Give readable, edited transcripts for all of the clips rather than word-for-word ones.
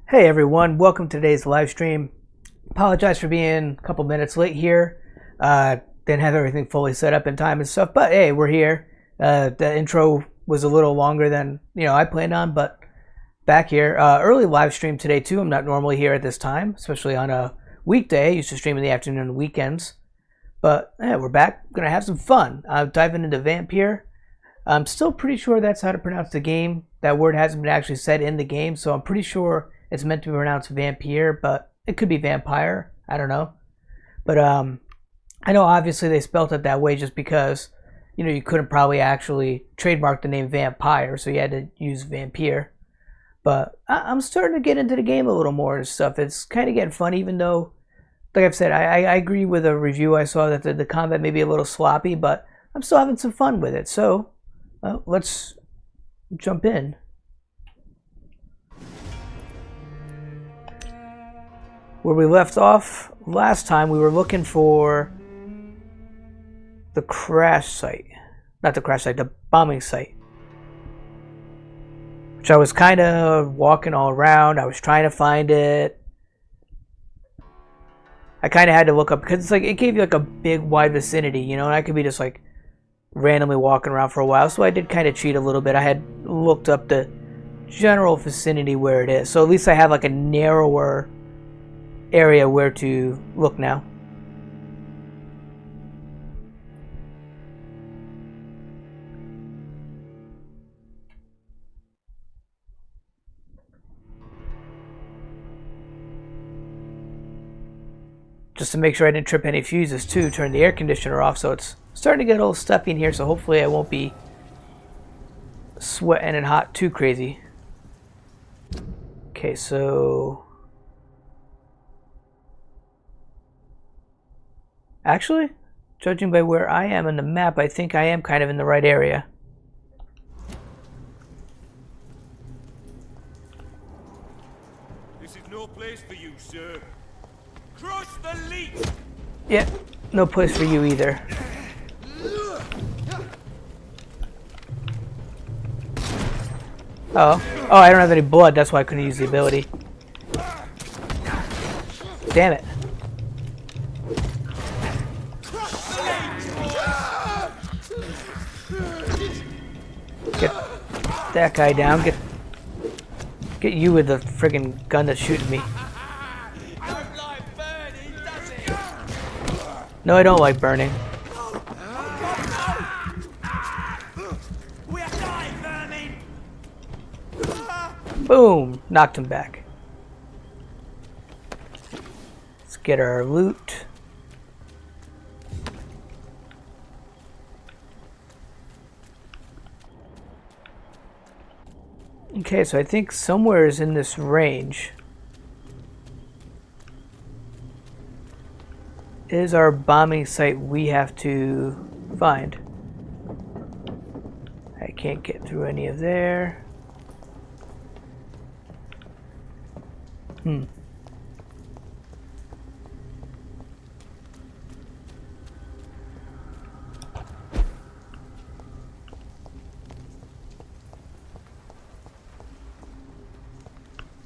Hey everyone, welcome to today's live stream. Apologize for being a couple minutes late here. Didn't have everything fully set up in time and stuff, but hey, we're here. The intro was a little longer than I planned on, but back here. Early live stream today too. I'm not normally here at this time, especially on a weekday. I used to stream in the afternoon and weekends, but yeah, we're back. Gonna have some fun. I'm diving into Vampyr. I'm still pretty sure that's how to pronounce the game. That word hasn't been actually said in the game, so I'm pretty sure it's meant to be pronounced Vampyr, but it could be vampire. I don't know. But I know obviously they spelt it that way just because you couldn't probably actually trademark the name Vampire, so you had to use Vampyr. But I'm starting to get into the game a little more and stuff. It's kind of getting fun, even though, like I've said, I agree with a review I saw that the combat may be a little sloppy, but I'm still having some fun with it. So let's jump in. Where we left off last time, we were looking for the crash site. Not the crash site, the bombing site. Which I was kind of walking all around. I was trying to find it. I kind of had to look up, because it's like, it gave you like a big wide vicinity, and I could be just like randomly walking around for a while. So I did kind of cheat a little bit. I had looked up the general vicinity where it is. So at least I have like a narrower area where to look now. Just to make sure I didn't trip any fuses too, turn the air conditioner off, so it's starting to get a little stuffy in here, so hopefully I won't be sweating and hot too crazy. Okay, so actually, judging by where I am in the map, I think I am kind of in the right area. This is no place for you, sir. Cross the leak! Yeah, no place for you either. Oh, I don't have any blood, that's why I couldn't use the ability. Damn it. Get that guy down. Get you with the friggin' gun that's shooting me. No, I don't like burning. Boom! Knocked him back. Let's get our loot. Okay, so I think somewhere is in this range is our bombing site we have to find. I can't get through any of there.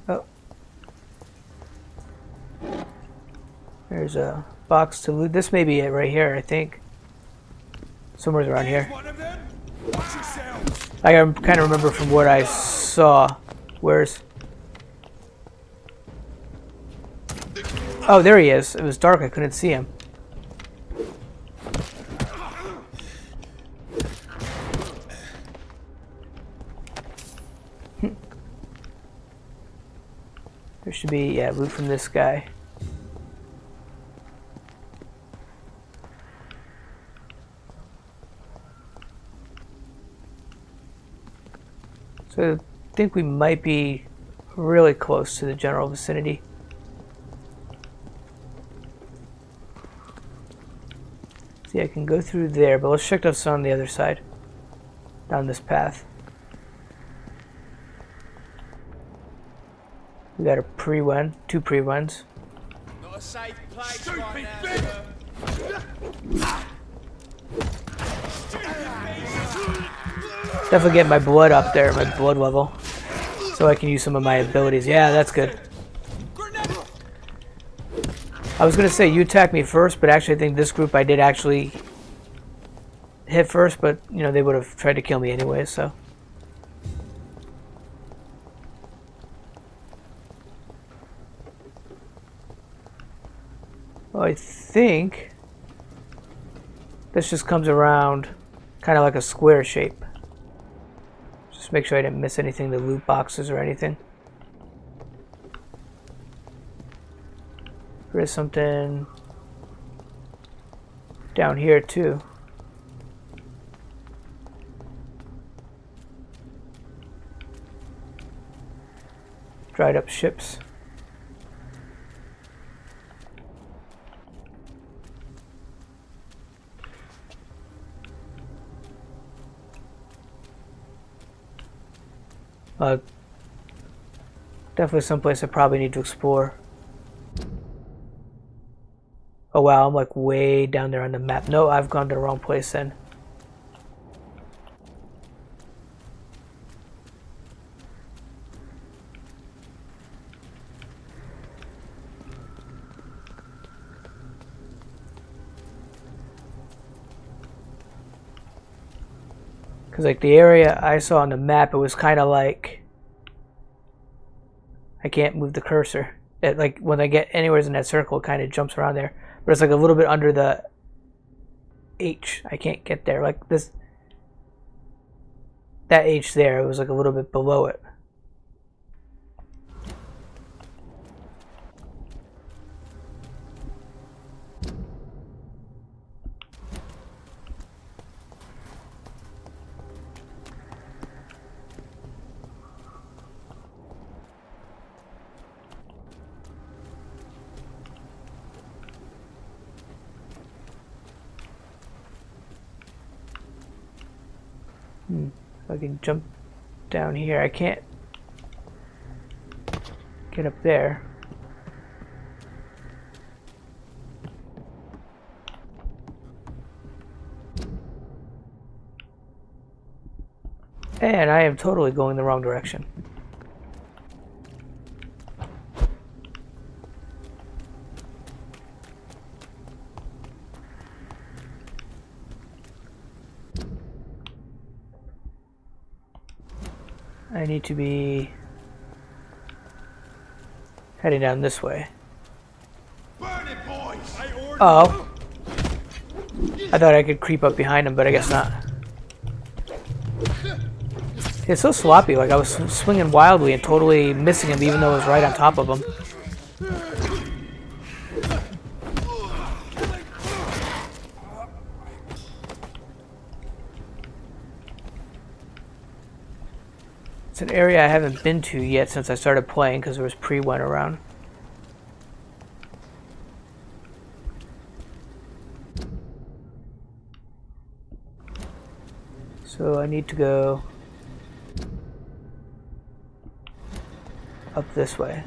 Oh. There's a box to loot. This may be it right here, I think. Somewhere's around here. I kind of remember from what I saw. Where's... Oh, there he is. It was dark. I couldn't see him. There should be, yeah, loot from this guy. So I think we might be really close to the general vicinity. See, I can go through there, but let's check this on the other side. Down this path. We got a pre-run, 2 pre-runs. Not a safe place right now, Definitely get my blood up there, my blood level, so I can use some of my abilities. Yeah, that's good. I was gonna say you attacked me first, but actually I think this group I did actually hit first, but you know they would have tried to kill me anyway, so. Well, I think this just comes around kind of like a square shape. Just make sure I didn't miss anything, the loot boxes or anything. There is something down here too. Dried up ships. Definitely someplace I probably need to explore. Oh wow, I'm like way down there on the map. No, I've gone to the wrong place then. Because like the area I saw on the map, it was kind of like I can't move the cursor. It, like when I get anywhere in that circle, it kind of jumps around there. But it's like a little bit under the H. I can't get there. Like this, that H there, it was like a little bit below it. If I can jump down here, I can't get up there. And I am totally going the wrong direction. I need to be heading down this way. Burn it, boys! Oh. I thought I could creep up behind him, but I guess not. It's so sloppy, like I was swinging wildly and totally missing him even though I was right on top of him. It's an area I haven't been to yet since I started playing because there was pre-one around. So I need to go up this way.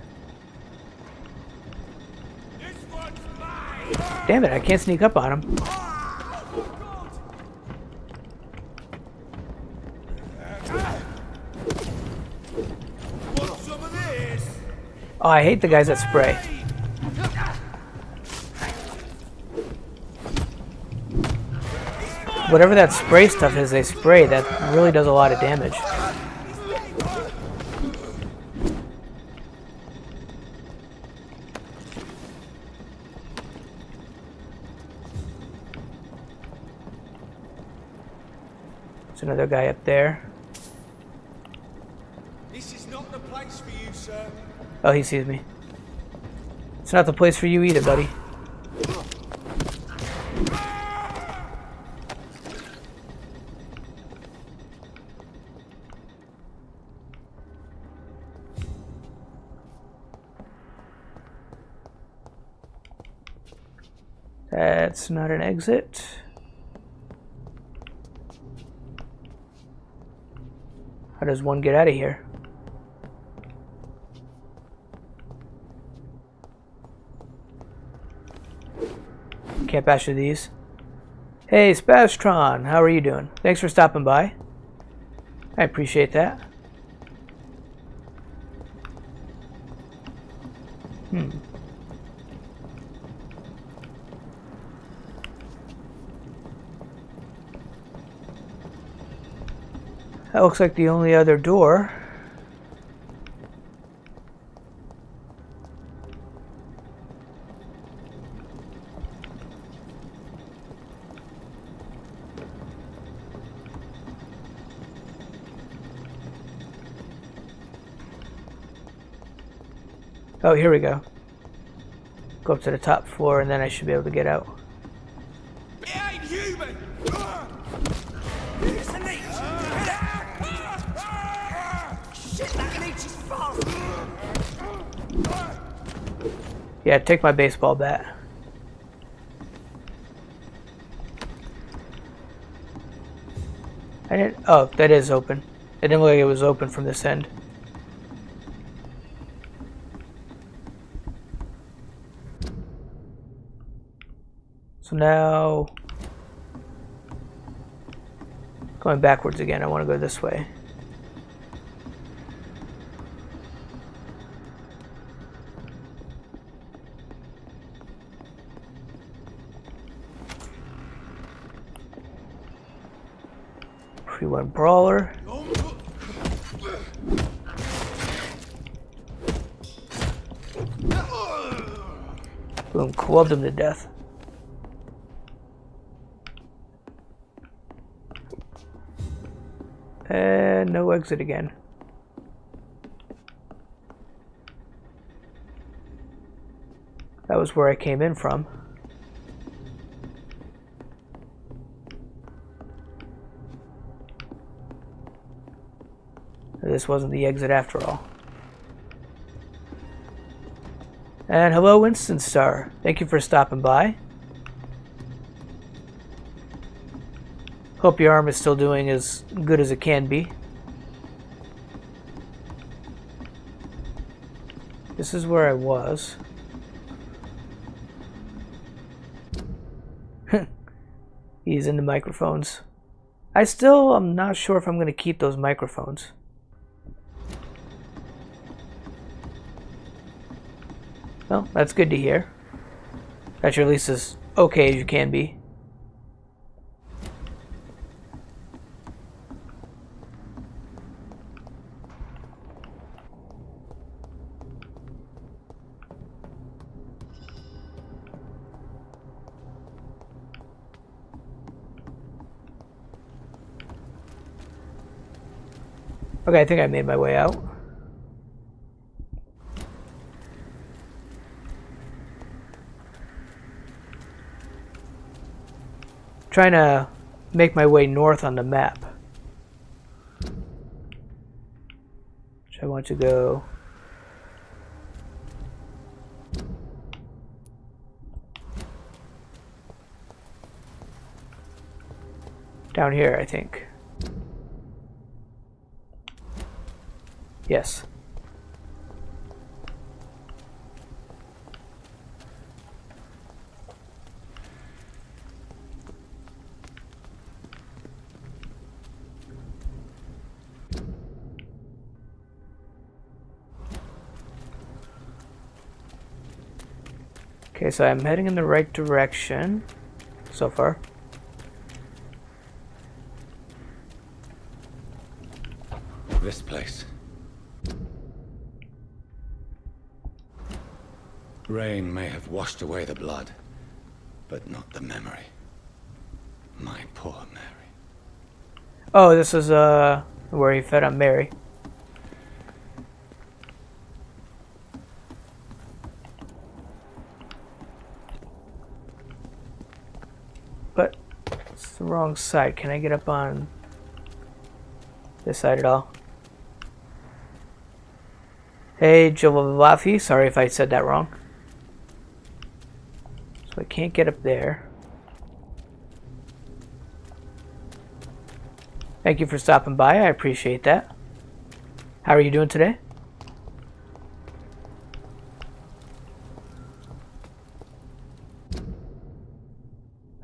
Damn it, I can't sneak up on him. Oh, I hate the guys that spray. Whatever that spray stuff is they spray, that really does a lot of damage. There's another guy up there. This is not the place for you, sir. Oh, he sees me. It's not the place for you either, buddy. That's not an exit. How does one get out of here? Can't pass through these. Hey, Spastron, how are you doing? Thanks for stopping by. I appreciate that. That looks like the only other door. Oh, here we go. Go up to the top floor and then I should be able to get out. It ain't human! It's a leech! Shit, that leech is fast! Yeah, take my baseball bat. I didn't. Oh, that is open. It didn't look like it was open from this end. So now, going backwards again, I want to go this way. Pre-1 brawler. Boom, clubbed him to death. And no exit again. That was where I came in from. This wasn't the exit after all. And hello, Winston Star. Thank you for stopping by. Hope your arm is still doing as good as it can be. This is where I was. He's into microphones. I'm not sure if I'm going to keep those microphones. Well, that's good to hear. That you're at least as okay as you can be. Okay, I think I made my way out. Trying to make my way north on the map. Which I want to go down here, I think. Yes. Okay, so I'm heading in the right direction so far. This place. Rain may have washed away the blood, but not the memory. My poor Mary. Oh, this is where he fed on Mary. But it's the wrong side. Can I get up on this side at all? Hey, Jolafi. Sorry if I said that wrong. So I can't get up there. Thank you for stopping by. I appreciate that. How are you doing today?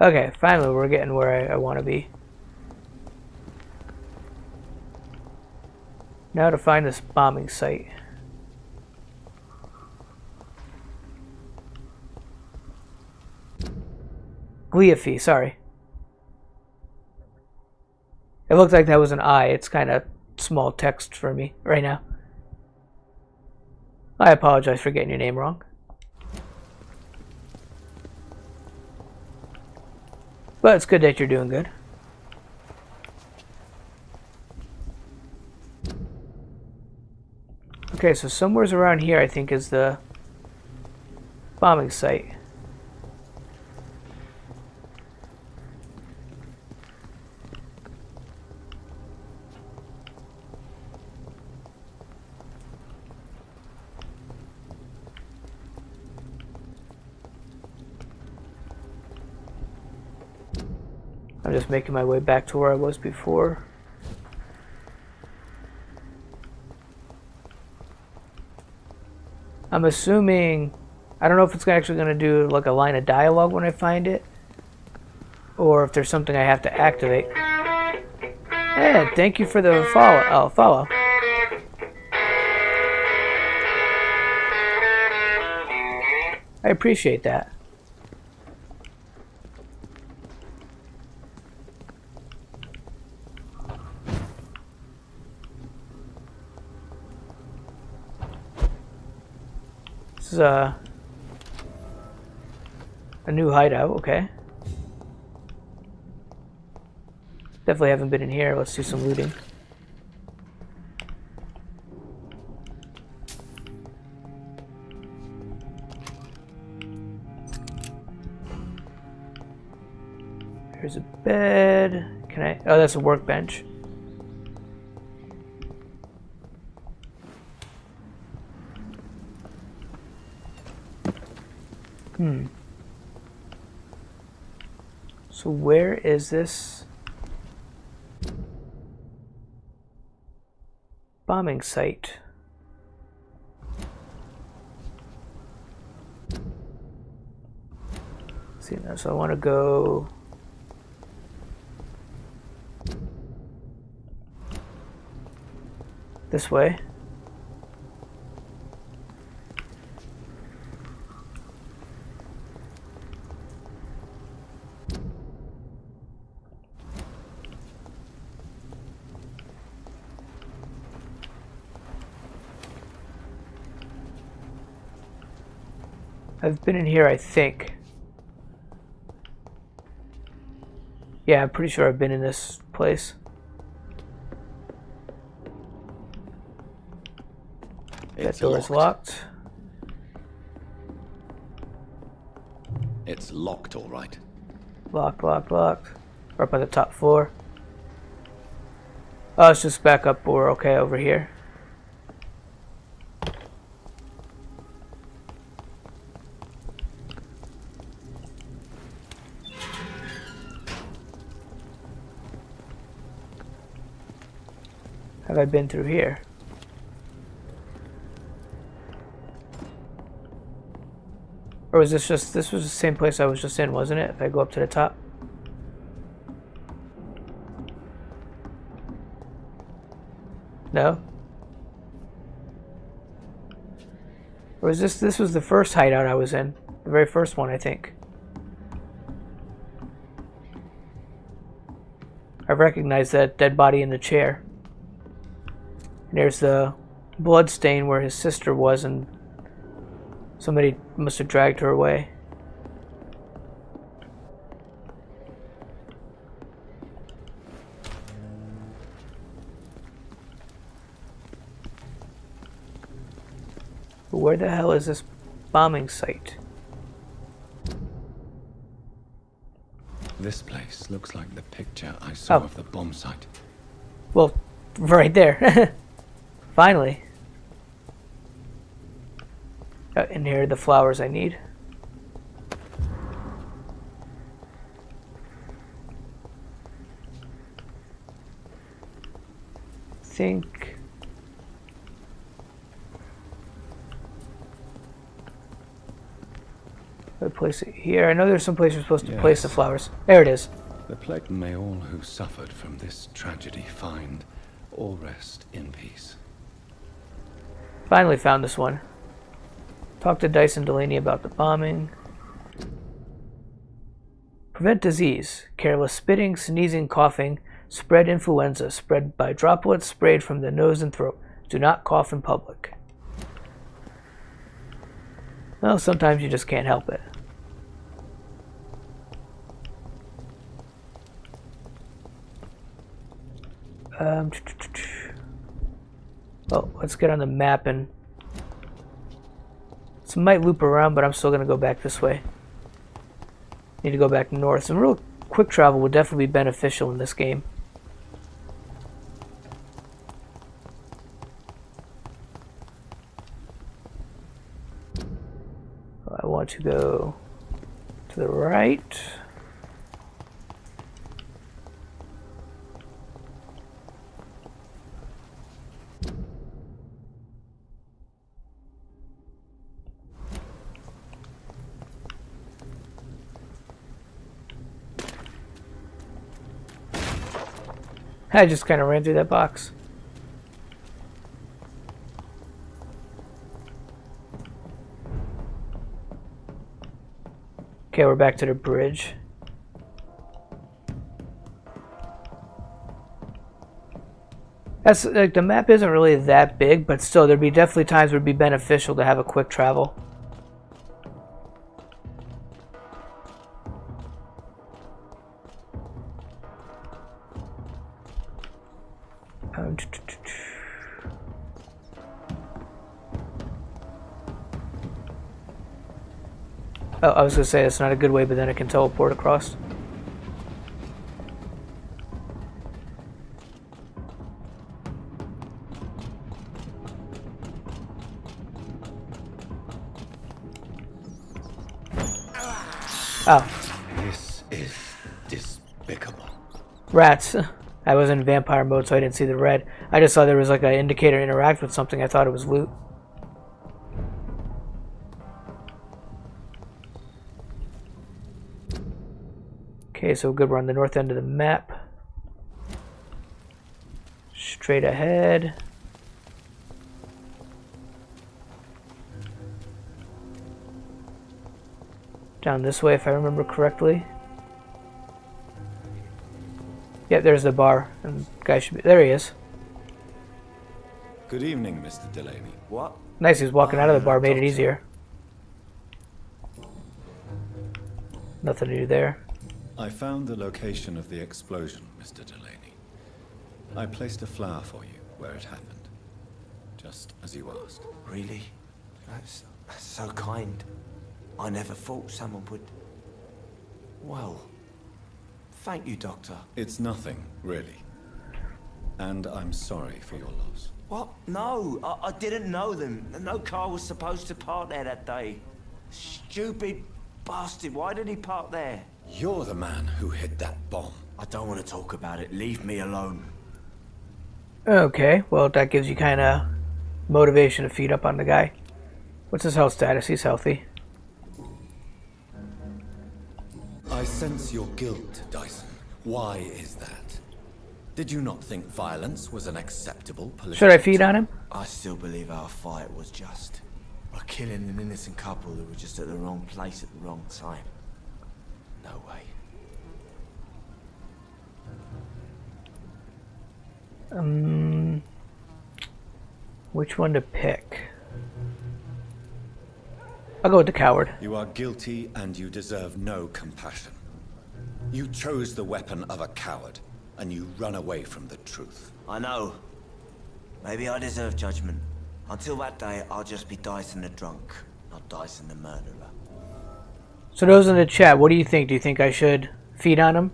Okay, finally we're getting where I want to be. Now to find this bombing site. Gleafy, sorry. It looked like that was an I. It's kind of small text for me right now. I apologize for getting your name wrong. But it's good that you're doing good. Okay, so somewhere's around here I think is the bombing site. I'm just making my way back to where I was before. I'm assuming, I don't know if it's actually going to do like a line of dialogue when I find it, or if there's something I have to activate. Yeah, thank you for the follow. Oh, follow. I appreciate that. This is a new hideout, okay. Definitely haven't been in here. Let's do some looting. Here's a bed. Can I? Oh, that's a workbench. So where is this bombing site? Let's see now, so I want to go this way. I've been in here, I think. Yeah, I'm pretty sure I've been in this place. That door is locked. It's locked, all right. Locked, locked, locked. We're up on the top floor. Oh, it's just back up. We're okay over here. Have I been through here? Or was this was the same place I was just in, wasn't it? If I go up to the top. No? Or was this was the first hideout I was in? The very first one, I think. I recognize that dead body in the chair. And there's the blood stain where his sister was, and somebody must have dragged her away. But where the hell is this bombing site? This place looks like the picture I saw of the bomb site. Well, right there. Finally. And here are the flowers I need. Think. I place it here. I know there's some place you're supposed to place the flowers. There it is. The plague may all who suffered from this tragedy find all rest in peace. Finally found this one. Talk to Dice and Delaney about the bombing. Prevent disease. Careless spitting, sneezing, coughing, Spread influenza, spread by droplets sprayed from the nose and throat. Do not cough in public. Well, sometimes you just can't help it. Well, let's get on the map and... This might loop around, but I'm still going to go back this way. Need to go back north. Some real quick travel would definitely be beneficial in this game. I want to go to the right. I just kind of ran through that box. Okay, we're back to the bridge. That's like the map isn't really that big, but still there'd be definitely times where it'd be beneficial to have a quick travel. Oh, I was gonna say that's not a good way, but then I can teleport across. Oh. This is despicable. Rats. I was in vampire mode, so I didn't see the red. I just saw there was like an indicator interact with something. I thought it was loot. Okay, so good. We're on the north end of the map. Straight ahead. Down this way, if I remember correctly. Yep, there's the bar, and the guy should be there. He is. Good evening, Mr. Delaney. What? Nice, he's walking out of the bar, made it easier. Nothing to do there. I found the location of the explosion, Mr. Delaney. I placed a flower for you where it happened, just as you asked. Really? That's so kind. I never thought someone would... Well, thank you, Doctor. It's nothing, really. And I'm sorry for your loss. What? No, I didn't know them. No car was supposed to park there that day. Stupid bastard, why did he park there? You're the man who hid that bomb. I don't want to talk about it. Leave me alone. Okay, well that gives you kind of motivation to feed up on the guy. What's his health status? He's healthy. I sense your guilt, Dyson. Why is that? Did you not think violence was an acceptable political... Should I feed on him? I still believe our fight was just. By killing an innocent couple who were just at the wrong place at the wrong time. No way. Which one to pick? I'll go with the coward. You are guilty and you deserve no compassion. You chose the weapon of a coward, and you run away from the truth. I know. Maybe I deserve judgment. Until that day, I'll just be Dyson the drunk, not Dyson the murderer. So those in the chat, what do you think? Do you think I should feed on him?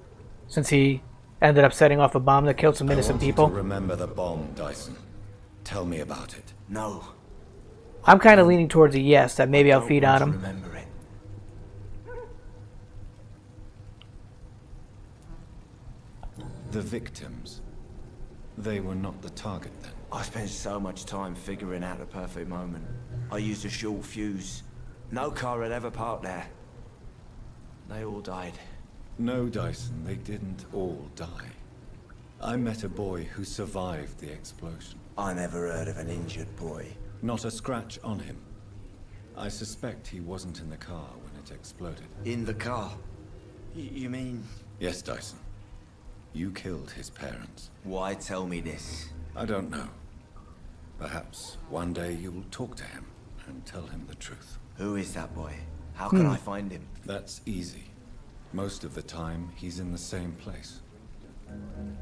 Since he ended up setting off a bomb that killed some innocent people? To remember the bomb, Dyson. Tell me about it. No. I'm kind of leaning towards a yes, that maybe I'll feed on him. Remember it. The victims. They were not the target then. I spent so much time figuring out the perfect moment. I used a short fuse. No car had ever parked there. They all died. No, Dyson, they didn't all die. I met a boy who survived the explosion. I never heard of an injured boy. Not a scratch on him. I suspect he wasn't in the car when it exploded. In the car? You mean... Yes, Dyson. You killed his parents. Why tell me this? I don't know. Perhaps one day you'll talk to him and tell him the truth. Who is that boy? How can I find him? That's easy. Most of the time, he's in the same place.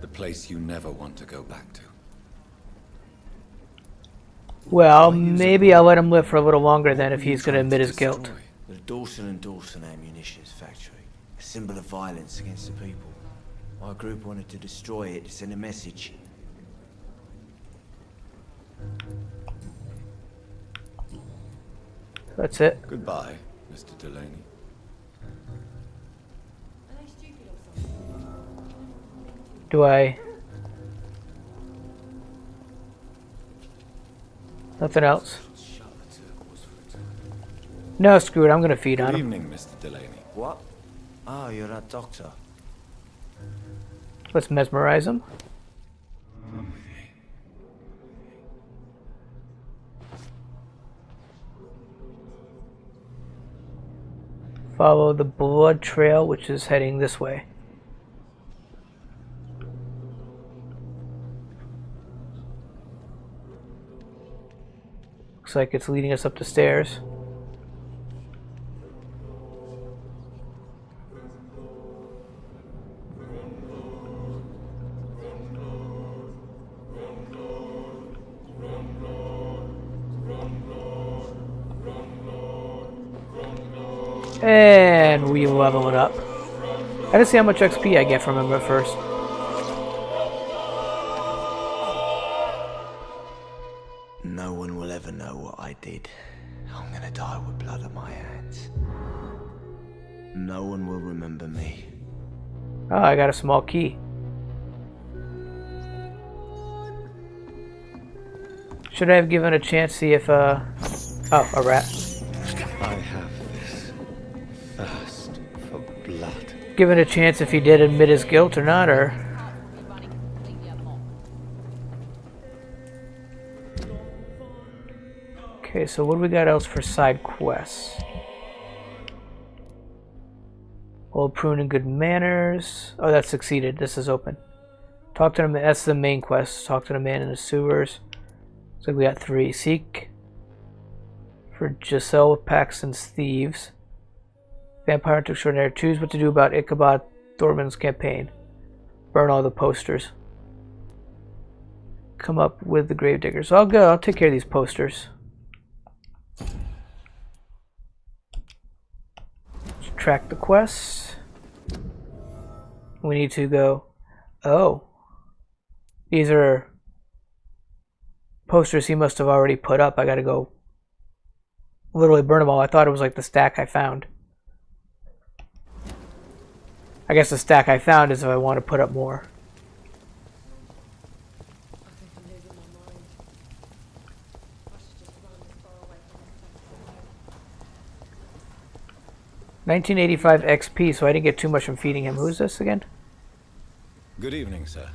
The place you never want to go back to. Well, maybe I'll let him live for a little longer then if he's going to admit his guilt. The Dawson & Dawson Ammunitions Factory. A symbol of violence against the people. My group wanted to destroy it to send a message. That's it. Goodbye, Mr. Delaney. Do I... Nothing else? No, screw it. I'm going to feed on Good him. evening, Mr. Delaney. What? Oh, you're that doctor. Let's mesmerize him. Follow the blood trail, which is heading this way. Looks like it's leading us up the stairs. And we level it up. I didn't see how much XP I get from him at first. No one will ever know what I did. I'm gonna die with blood on my hands. No one will remember me. Oh, I got a small key. Should I have given a chance to see if, oh, a rat. I have this thirst for blood. Given a chance if he did admit his guilt or not, or... Okay, so what do we got else for side quests? Old prune and good manners. Oh, that succeeded. This is open. Talk to the man. That's the main quest. Talk to the man in the sewers. Looks like we got 3. Seek for Giselle Paxton's thieves. Vampire to extraordinary. Choose what to do about Ichabod Thorman's campaign. Burn all the posters. Come up with the gravedigger. So I'll take care of these posters. Track the quest. We need to go. Oh, these are posters he must have already put up. I gotta go literally burn them all. I thought it was like the stack I found. I guess the stack I found is if I want to put up more. I think I'm losing my mind. I should just run as far away from this place. 1985 XP, so I didn't get too much from feeding him. Who's this again? Good evening, sir.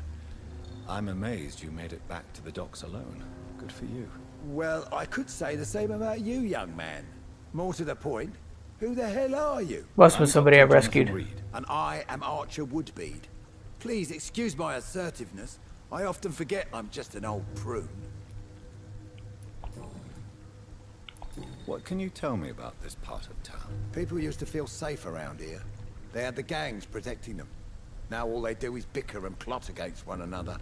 I'm amazed you made it back to the docks alone. Good for you. Well, I could say the same about you, young man. More to the point, who the hell are you? Must have been somebody I Dr. rescued. Jonathan Reed. And I am Archer Woodbead. Please excuse my assertiveness. I often forget I'm just an old prune. What can you tell me about this part of town? People used to feel safe around here. They had the gangs protecting them. Now all they do is bicker and plot against one another.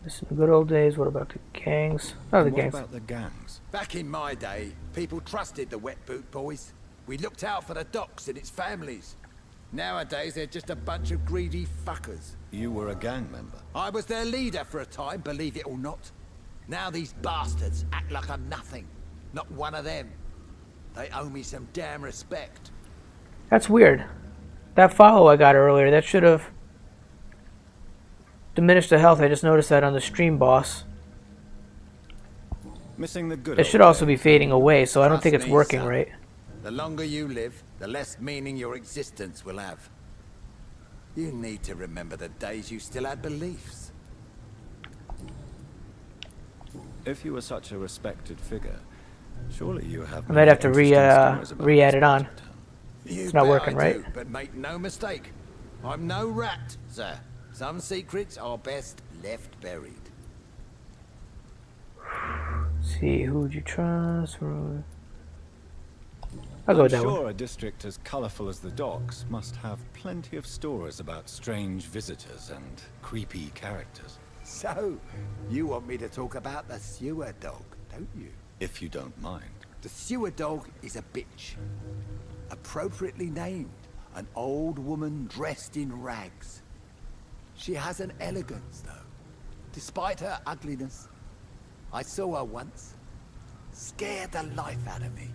This is the good old days. What about the gangs? Oh, the And gangs. What about the gangs? Back in my day, people trusted the wet boot boys. We looked out for the docks and its families. Nowadays, they're just a bunch of greedy fuckers. You were a gang member. I was their leader for a time, believe it or not. Now these bastards act like I'm nothing. Not one of them. They owe me some damn respect. That's weird. That follow I got earlier, that should have diminished the health. I just noticed that on the stream boss. Missing the good It old should also be days. fading away, so I don't think Trust it's me, working son. right. The longer you live, the less meaning your existence will have. You need to remember the days you still had beliefs. If you were such a respected figure, surely you have. I might have to many interesting stories about re-add this it part on. of town. You It's not bet working, I right? do, but make no mistake. I'm no rat, sir. Some secrets are best left buried. See, who would you trust? I'll go with that sure one. a district as colorful as the docks must have plenty of stories about strange visitors and creepy characters. So, you want me to talk about the sewer dog, don't you? If you don't mind. The sewer dog is a bitch. Appropriately named, an old woman dressed in rags. She has an elegance, though, despite her ugliness. I saw her once. Scared the life out of me.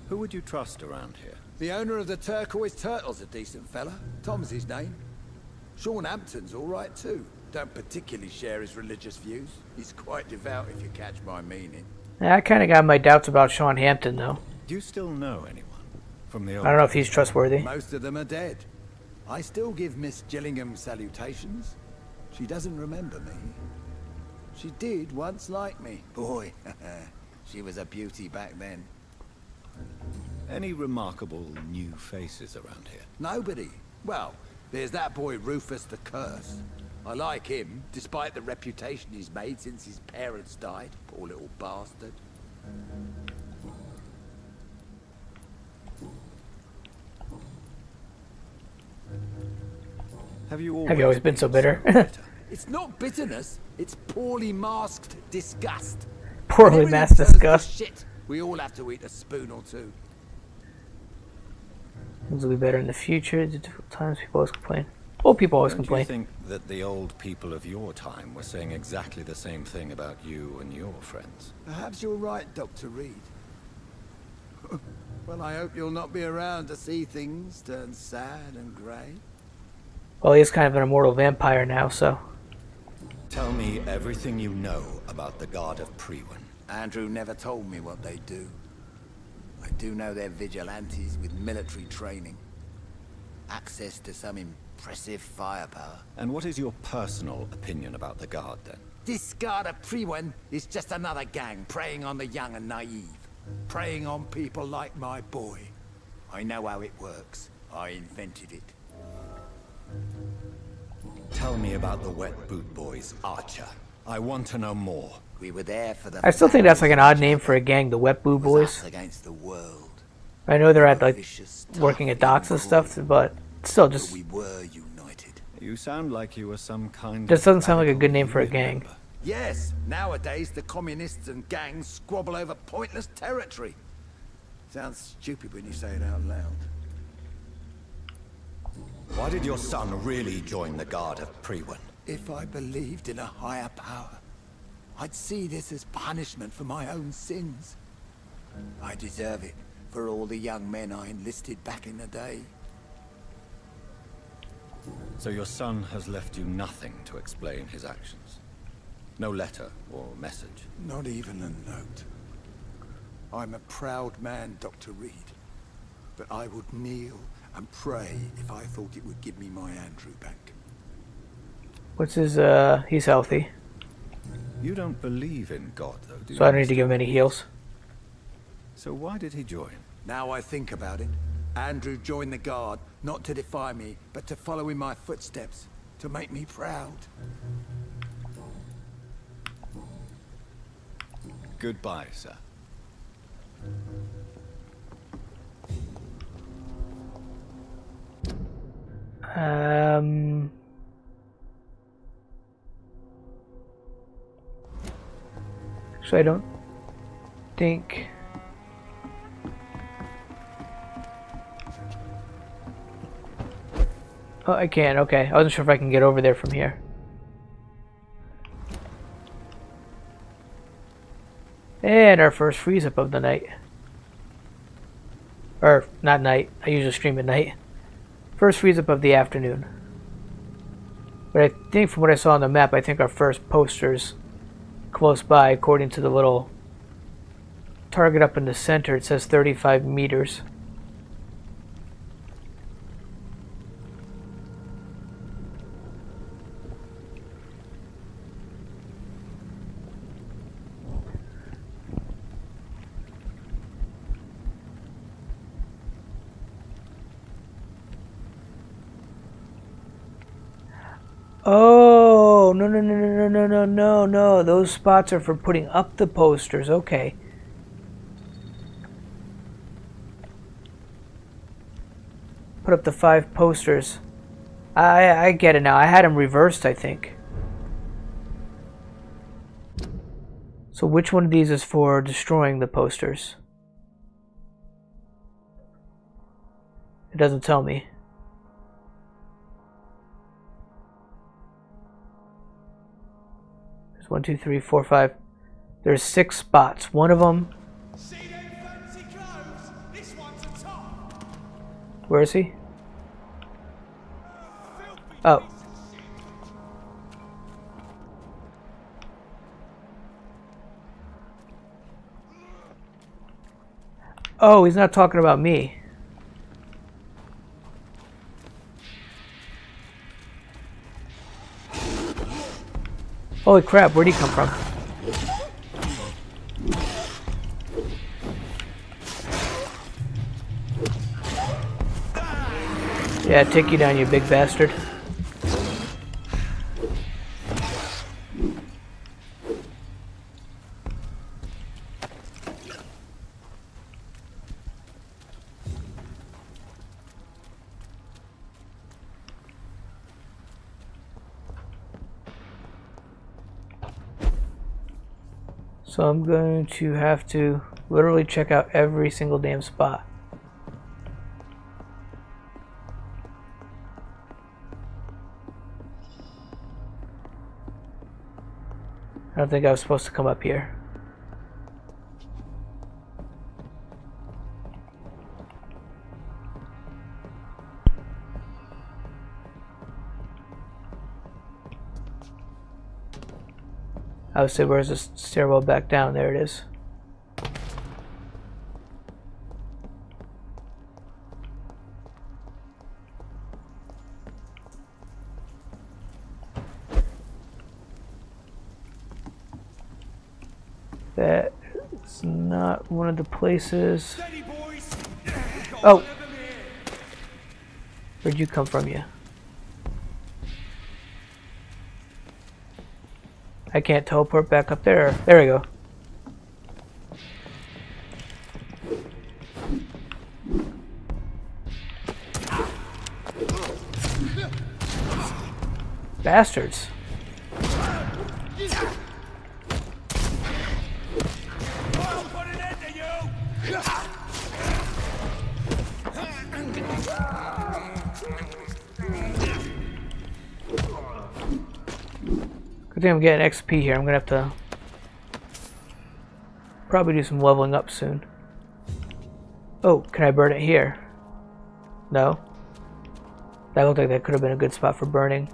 Who would you trust around here? The owner of the Turquoise Turtle's a decent fella. Tom's his name. Sean Hampton's all right, too. Don't particularly share his religious views. He's quite devout, if you catch my meaning. Yeah, I kind of got my doubts about Sean Hampton, though. Do you still know anyone from the old... I don't know if he's trustworthy. Most of them are dead. I still give Miss Gillingham salutations. She doesn't remember me. She did once like me. Boy, she was a beauty back then. Any remarkable new faces around here? Nobody. Well, there's that boy Rufus the Curse. I like him, despite the reputation he's made since his parents died. Poor little bastard. Have you always been so bitter? It's not bitterness, it's poorly masked disgust. Poorly When masked everything turns to disgust. Shit, we all have to eat a spoon or two. Things will be better in the future. The difficult times, people always complain. Old people always Don't complain. you think that the old people of your time were saying exactly the same thing about you and your friends? Perhaps you're right, Dr. Reed. Well, I hope you'll not be around to see things turn sad and grey. Well, he is kind of an immortal vampire now, so... Tell me everything you know about the God of Priwen. Andrew never told me what they do. I do know they're vigilantes with military training. Access to some impressive firepower. And what is your personal opinion about the Guard, then? This guard of Priwen is just another gang preying on the young and naive. Preying on people like my boy. I know how it works. I invented it. Tell me about the Wet Boot Boys, Archer. I want to know more. We were there for the... I still think that's like an odd name for a gang, the Wet Boo It was Boys. us against the world. I know they're at like Vicious, working at tough, docks and even stuff, cruel. but still But just we were united. You sound like you were some kind Just of doesn't sound like a radical good name for a union gang. member. Yes, nowadays the communists and gangs squabble over pointless territory. Sounds stupid when you say it out loud. Why did your son really join the Guard of Priwen? If I believed in a higher power, I'd see this as punishment for my own sins. I deserve it for all the young men I enlisted back in the day. So your son has left you nothing to explain his actions? No letter or message? Not even a note. I'm a proud man, Dr. Reed. But I would kneel and pray if I thought it would give me my Andrew back. What's his, he's healthy. You don't believe in God, though, do you? So I don't need to give him any heals. So why did he join? Now I think about it, Andrew joined the Guard, not to defy me, but to follow in my footsteps, to make me proud. Goodbye, sir. So I don't think... Oh, I can, okay. I wasn't sure if I can get over there from here. And our first freeze up of the night. Or, not night. I usually stream at night. First freeze up of the afternoon. But I think from what I saw on the map, I think our first poster's close by, according to the little target up in the center. It says 35 meters. Oh, no, no, no, no, no, no, no, no, no. Those spots are for putting up the posters. Okay. Put up the 5 posters. I get it now. I had them reversed, I think. So which one of these is for destroying the posters? It doesn't tell me. There's 1, 2, 3, 4, 5. There's 6 spots. One of them. See them fancy clothes? This one's a top. Where is he? Filthy Oh. piece of shit. Oh, he's not talking about me. Holy crap, where'd he come from? Yeah, take you down, you big bastard. So I'm going to have to literally check out every single damn spot. I don't think I was supposed to come up here. I would say, where's the stairwell back down? There it is. That is not one of the places. Steady, boys. Oh! Where'd you come from, you? I can't teleport back up there. There we go. Bastards. I'll put an end to you. Good thing I'm getting XP here. I'm gonna have to probably do some leveling up soon. Oh, can I burn it here? No. That looked like that could have been a good spot for burning.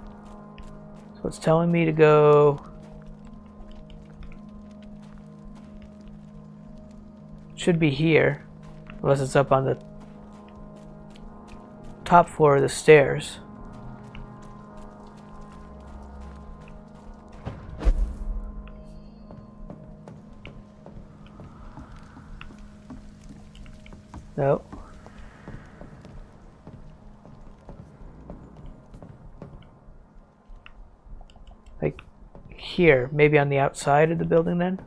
So it's telling me to go. Should be here, unless it's up on the top floor of the stairs. No. Like here, maybe on the outside of the building then?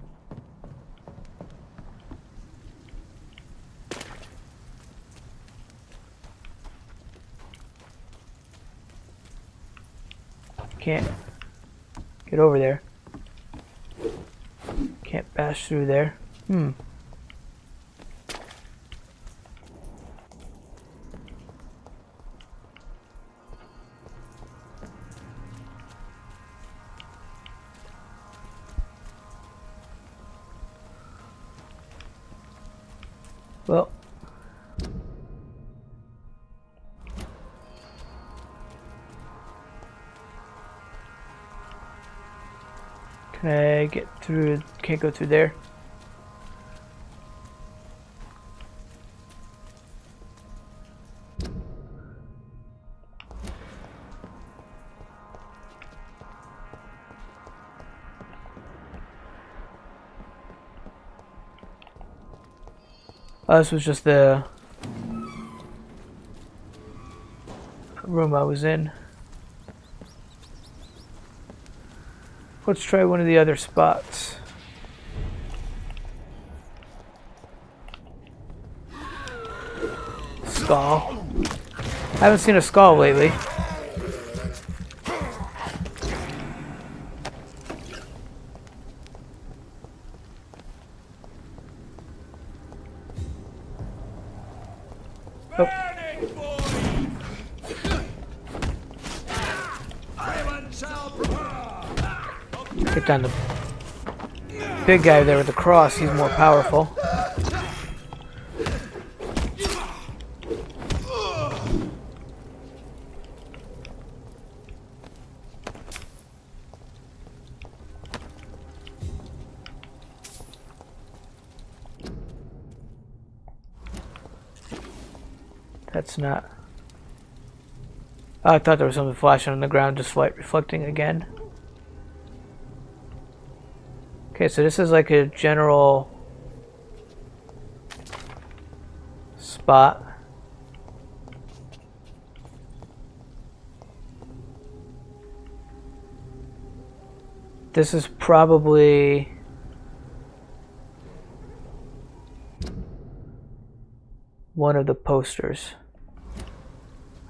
Can't get over there. Can't bash through there. Well, can I get through? Can't go through there. Oh, this was just the room I was in. Let's try one of the other spots. Skull. I haven't seen a skull lately. Oh. Get down the big guy there with the cross, he's more powerful. That's not... Oh, I thought there was something flashing on the ground, just light reflecting again. Okay, so this is like a general spot. This is probably... one of the posters.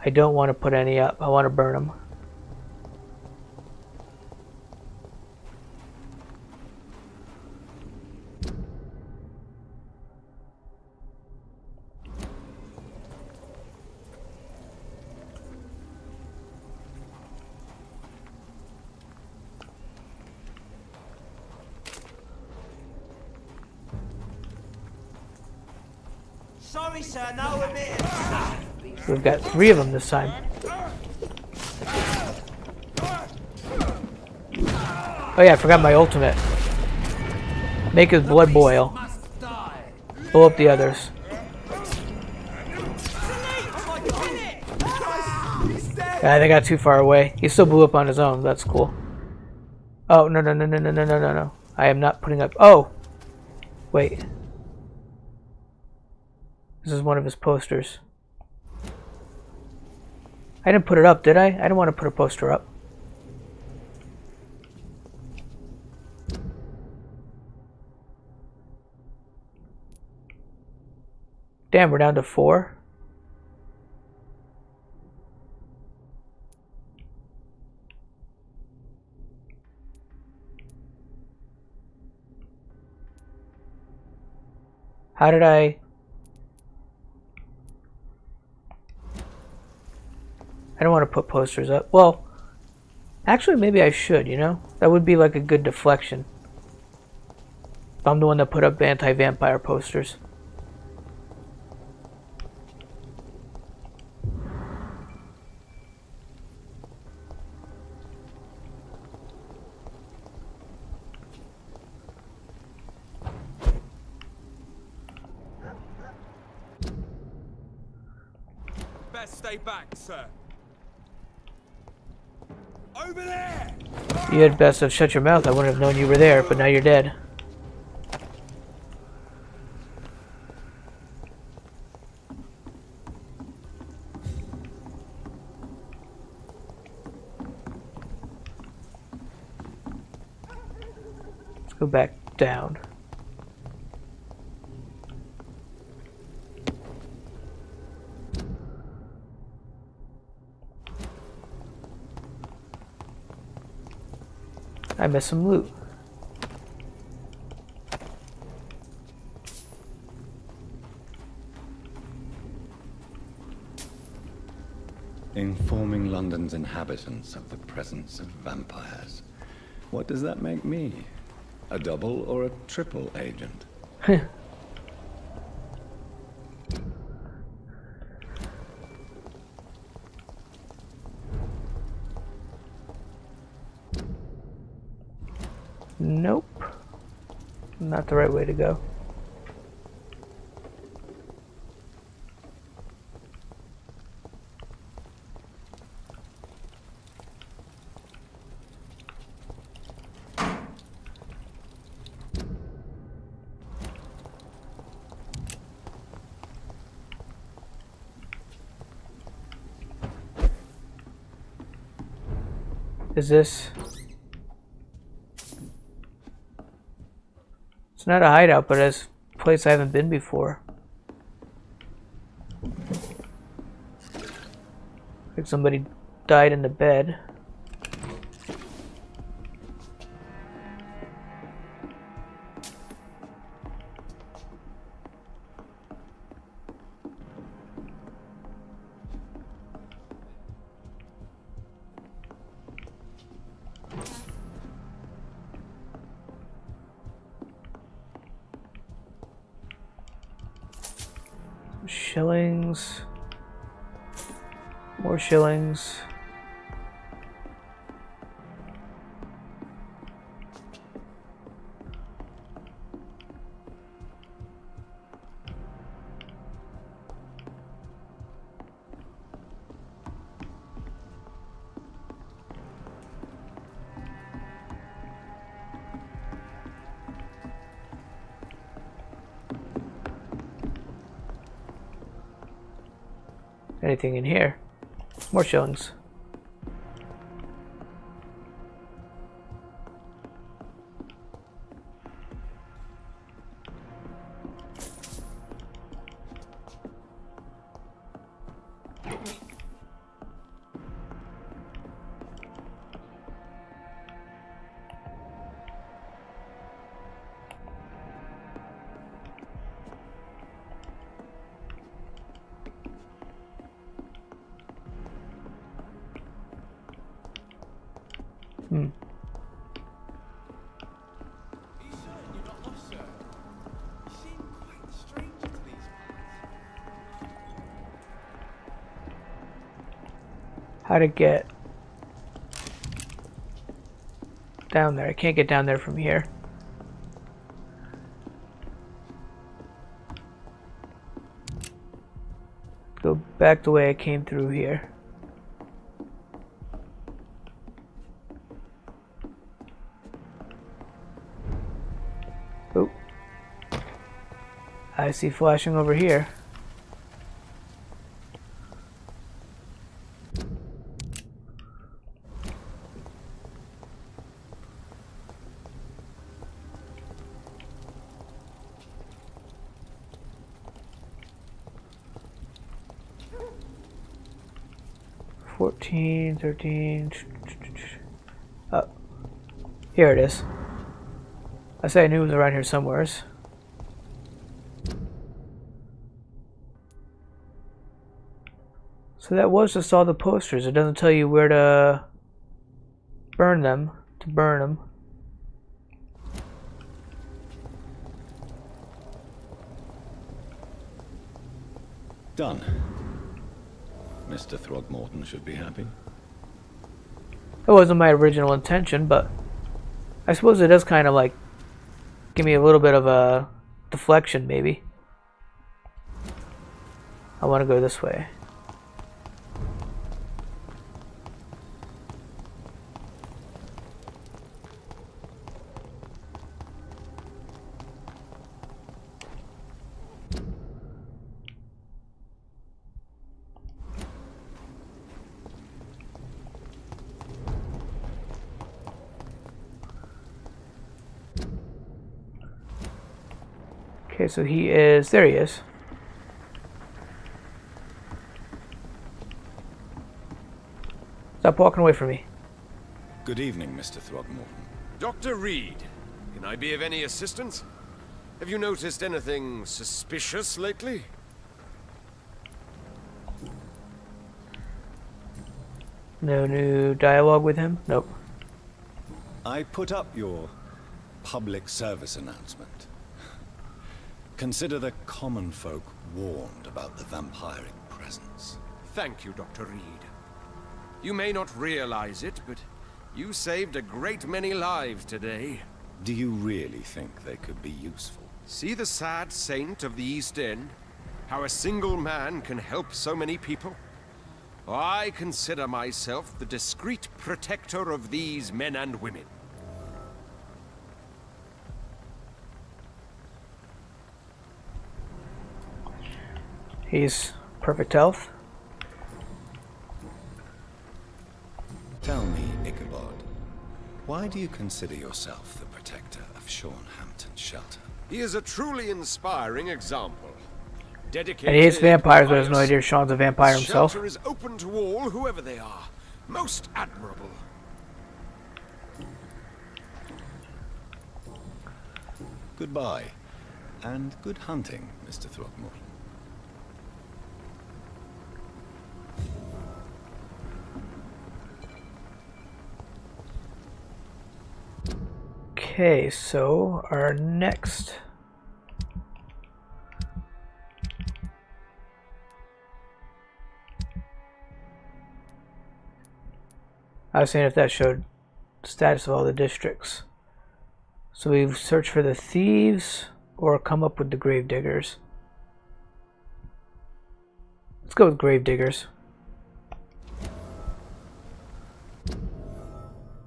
I don't want to put any up. I want to burn them. Sorry, sir, no admittance. We've got 3 of them this time. Oh yeah, I forgot my ultimate. Make his blood boil. Blow up the others. Yeah, they got too far away. He still blew up on his own. That's cool. Oh, no, no, no, no, no, no, no, no, no. I am not putting up... Oh! Wait. This is one of his posters. I didn't put it up, did I? I didn't want to put a poster up. Damn, we're down to 4. How did I don't want to put posters up. Well, actually maybe I should, you know? That would be like a good deflection. I'm the one that put up anti-vampire posters. Best stay back, sir. Over there! You had best have shut your mouth. I wouldn't have known you were there, but now you're dead. Let's go back down. I missed some loot. Informing London's inhabitants of the presence of vampires. What does that make me? A double or a triple agent? Nope. Not the right way to go. Is this... It's not a hideout, but it's a place I haven't been before. Like somebody died in the bed. Shillings. More shillings. Anything in here? More shillings. Hmm. How to get down there? I can't get down there from here. Go back the way I came through here. Oh, I see flashing over here. $14, $13. Oh, here it is. I say I knew it was around here somewheres. So that was just all the posters. It doesn't tell you where to burn them. Done. Mr. Throgmorton should be happy. It wasn't my original intention, but I suppose it does kind of like give me a little bit of a deflection, maybe. I want to go this way. Okay, so he is, there he is. Stop walking away from me. Good evening, Mr. Throgmorton. Dr. Reed, can I be of any assistance? Have you noticed anything suspicious lately? No new dialogue with him? Nope. I put up your public service announcement. Consider the common folk warned about the vampiric presence. Thank you, Dr. Reed. You may not realize it, but you saved a great many lives today. Do you really think they could be useful? See the sad saint of the East End? How a single man can help so many people? I consider myself the discreet protector of these men and women. He's perfect health. Tell me, Ichabod, why do you consider yourself the protector of Sean Hampton's shelter? He is a truly inspiring example. Dedicated, And he hates vampires, but has no pious. idea Sean's a vampire His himself. shelter is open to all, whoever they are. Most admirable. Goodbye. And good hunting, Mr. Throckmorton. Okay, so our next I was seeing if that showed status of all the districts. So we've searched for the thieves or come up with the gravediggers. Let's go with gravediggers.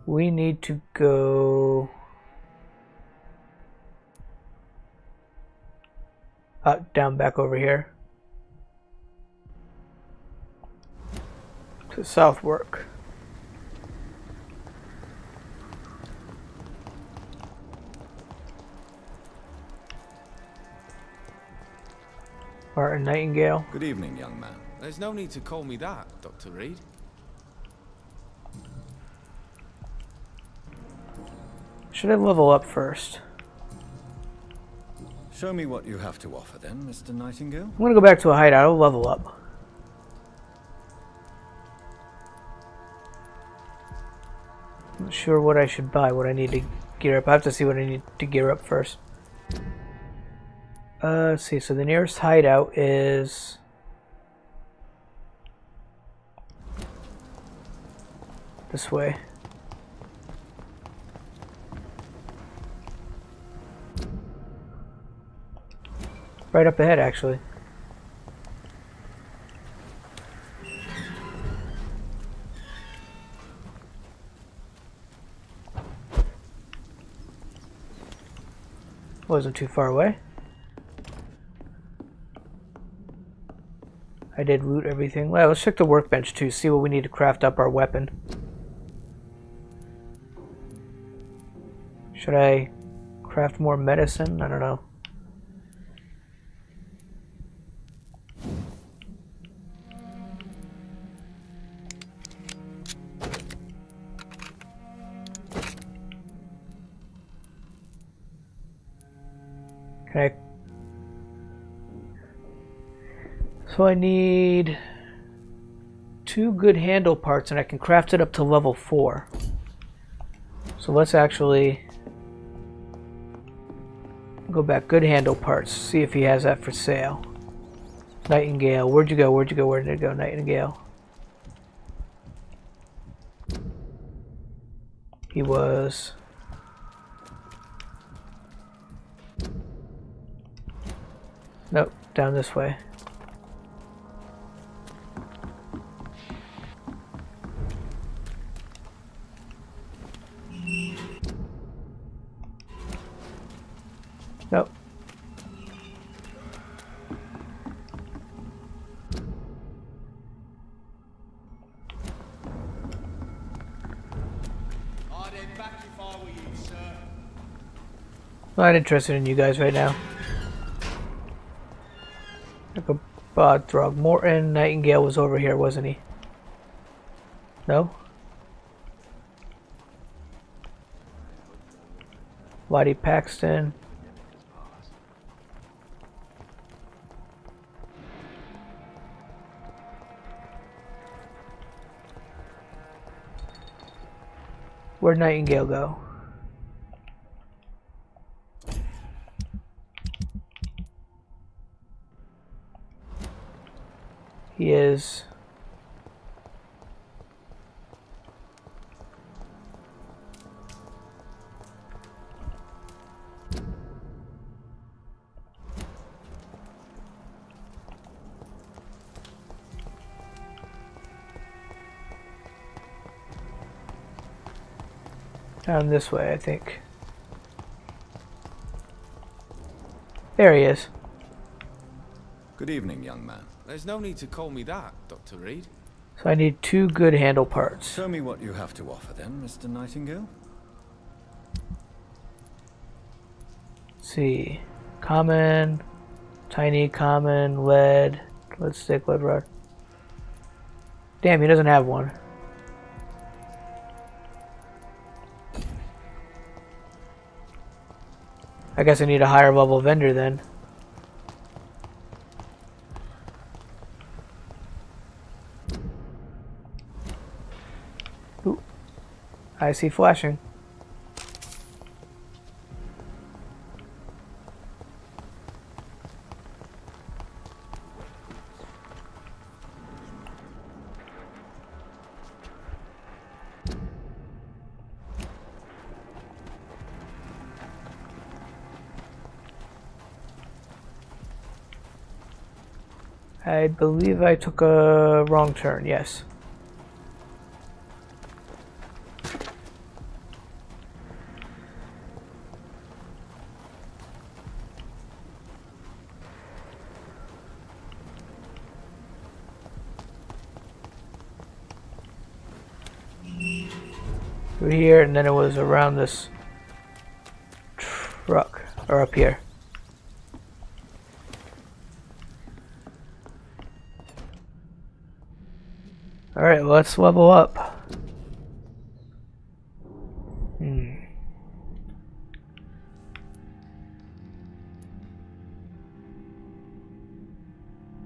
We need to go up, down, back over here to Southwark. Martin Nightingale. Good evening, young man. There's no need to call me that, Dr. Reed. Should I level up first? Show me what you have to offer then, Mr. Nightingale. I'm gonna go back to a hideout. I'll level up. Not sure what I should buy, what I need to gear up. I have to see what I need to gear up first. Let's see, so the nearest hideout is this way. Right up ahead, actually. Wasn't too far away. I did loot everything. Well, let's check the workbench too, see what we need to craft up our weapon. Should I craft more medicine? I don't know. Can I? So I need 2 good handle parts and I can craft it up to level 4. So let's actually go back. Good handle parts. See if he has that for sale. Nightingale. Where'd you go? Where'd you go? Where did it go? Nightingale. He was... Nope. Down this way. Nope. I'd head back if I were you, sir. Not interested in you guys right now. Throgmorton. Nightingale was over here, wasn't he? No? Waddy Paxton. Where'd Nightingale go? He is... down this way, I think. There he is. Good evening, young man. There's no need to call me that, Dr. Reed. So I need 2 good handle parts. Show me what you have to offer then, Mr. Nightingale. Let's see. Common, tiny, common, lead stick, lead rod. Damn, he doesn't have one. I guess I need a higher level vendor then. Ooh, I see flashing. I believe I took a wrong turn, yes. Through here, and then it was around this truck, or up here. Alright, let's level up.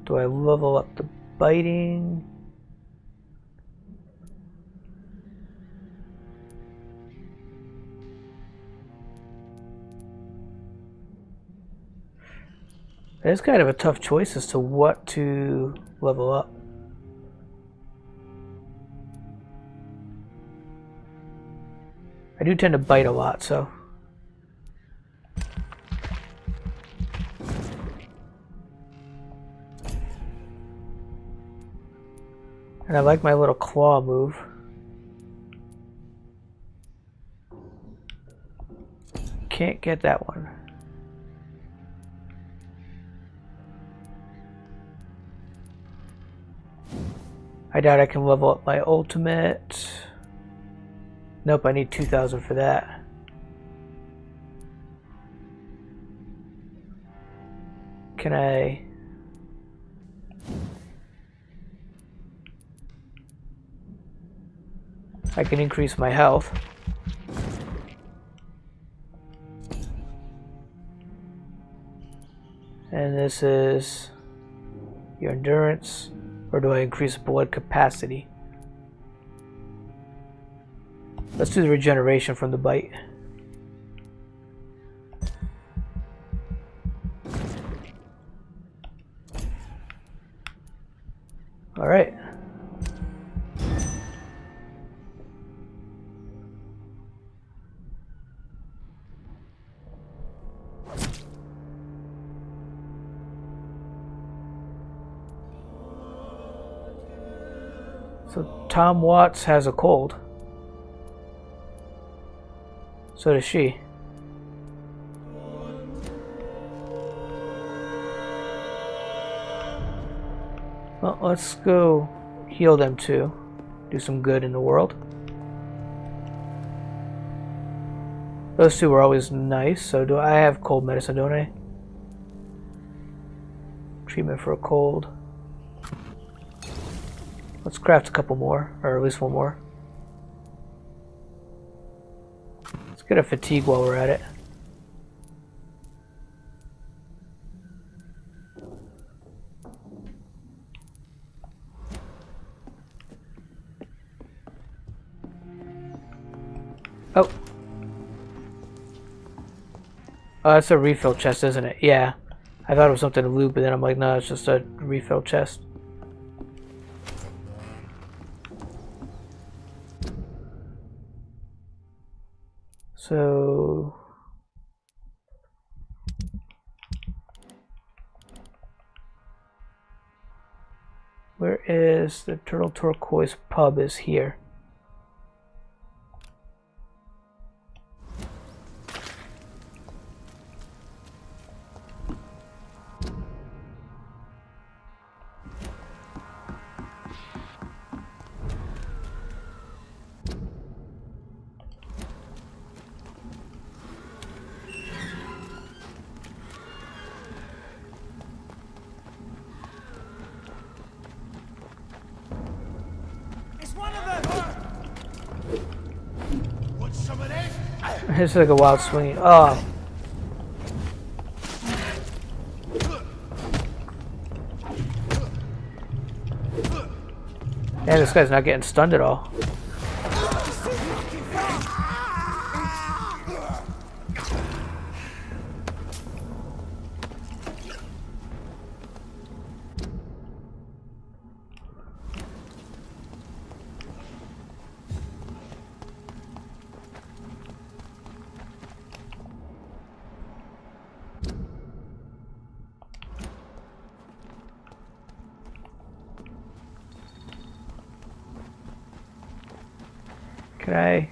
Do I level up the biting? It's kind of a tough choice as to what to level up. I do tend to bite a lot, so. And I like my little claw move. Can't get that one. I doubt I can level up my ultimate. Nope, I need 2,000 for that. Can I... I can increase my health. And this is your endurance, or do I increase blood capacity? Let's do the regeneration from the bite. All right. So Tom Watts has a cold. So does she. Well, let's go heal them too. Do some good in the world. Those two are always nice. So do I have cold medicine, don't I? Treatment for a cold. Let's craft a couple more, or at least one more. Let's get a fatigue while we're at it. Oh. Oh, that's a refill chest, isn't it? Yeah. I thought it was something to loot, but then I'm like, no, it's just a refill chest. So... where is the Turtle Turquoise pub? Is here. It's like a wild swing. Oh. Yeah, this guy's not getting stunned at all. Can I?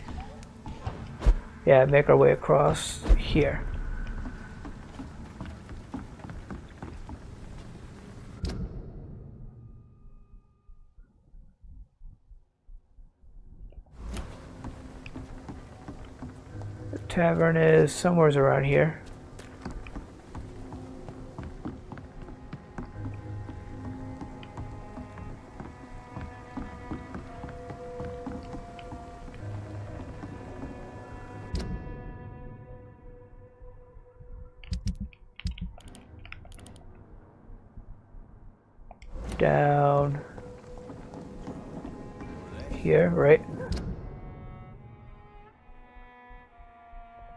Yeah, make our way across here. The tavern is somewhere around here. Down here, right?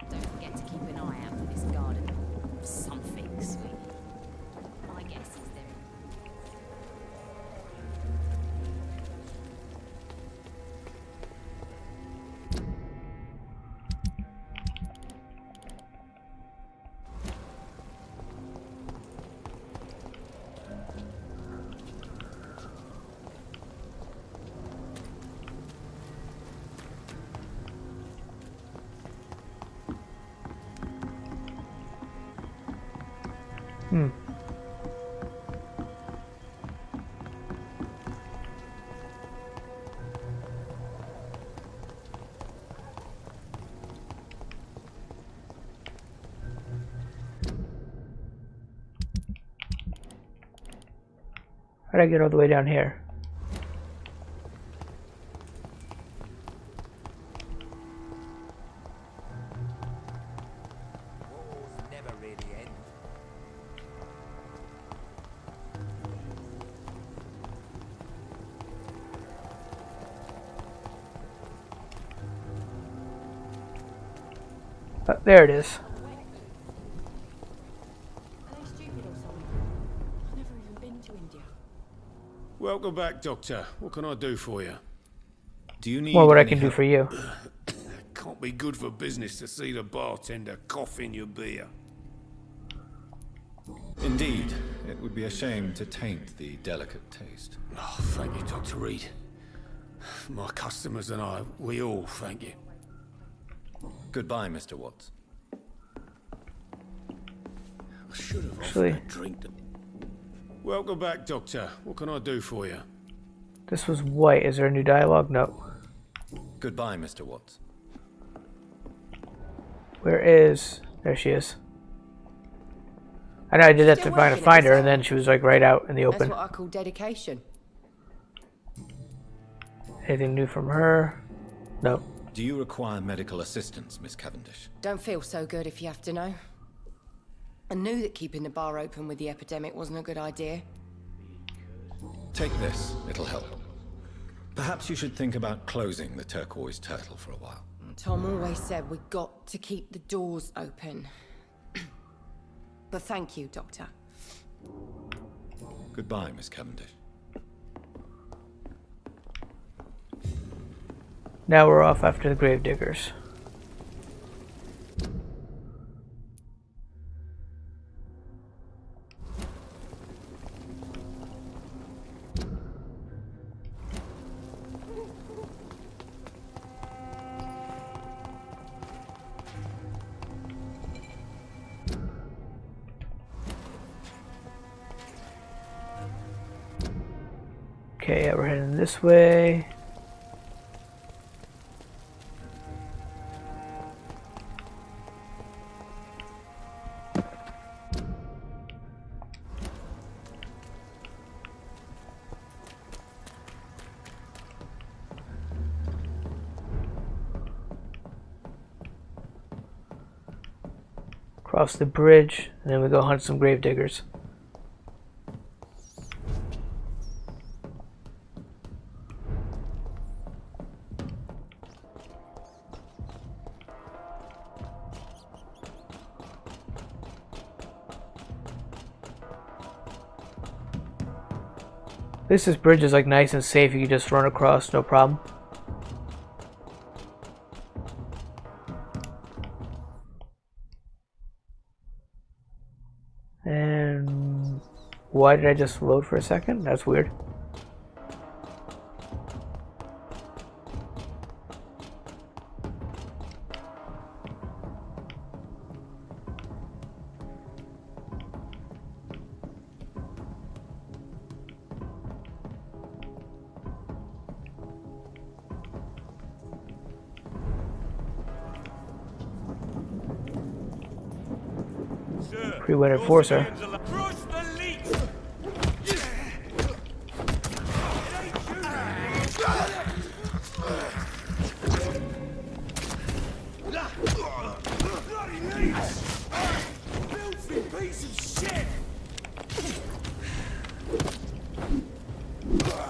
Don't forget to keep an eye out for this garden. Something, sweetie. My guess is there. How'd I get all the way down here? Wars never really end. There it is. Are they stupid or something? I've never even been to India. Welcome back, Doctor. What can I do for you? Do you need More what I any can do help? for you. Can't be good for business to see the bartender cough in your beer. Indeed. It would be a shame to taint the delicate taste. Oh, thank you, Dr. Reed. My customers and I, we all thank you. Goodbye, Mr. Watts. I should have Actually- offered a drink. Welcome back, Doctor. What can I do for you? This was white. Is there a new dialogue? No. Goodbye, Mr. Watts. Where is? There she is. I know I did that to Still try to working at find this her, and hour? then she was like right out in the That's open. what I call dedication. Anything new from her? No. Do you require medical assistance, Miss Cavendish? Don't feel so good if you have to know. I knew that keeping the bar open with the epidemic wasn't a good idea. Take this. It'll help. Perhaps you should think about closing the Turquoise Turtle for a while. Tom always said we got to keep the doors open. But thank you, Doctor. Goodbye, Miss Cavendish. Now we're off after the gravediggers. Okay, yeah, we're heading this way. Cross the bridge, and then we go hunt some grave diggers. At least this bridge is like nice and safe. You can just run across, no problem. And why did I just load for a second? That's weird. Pre-win enforcer.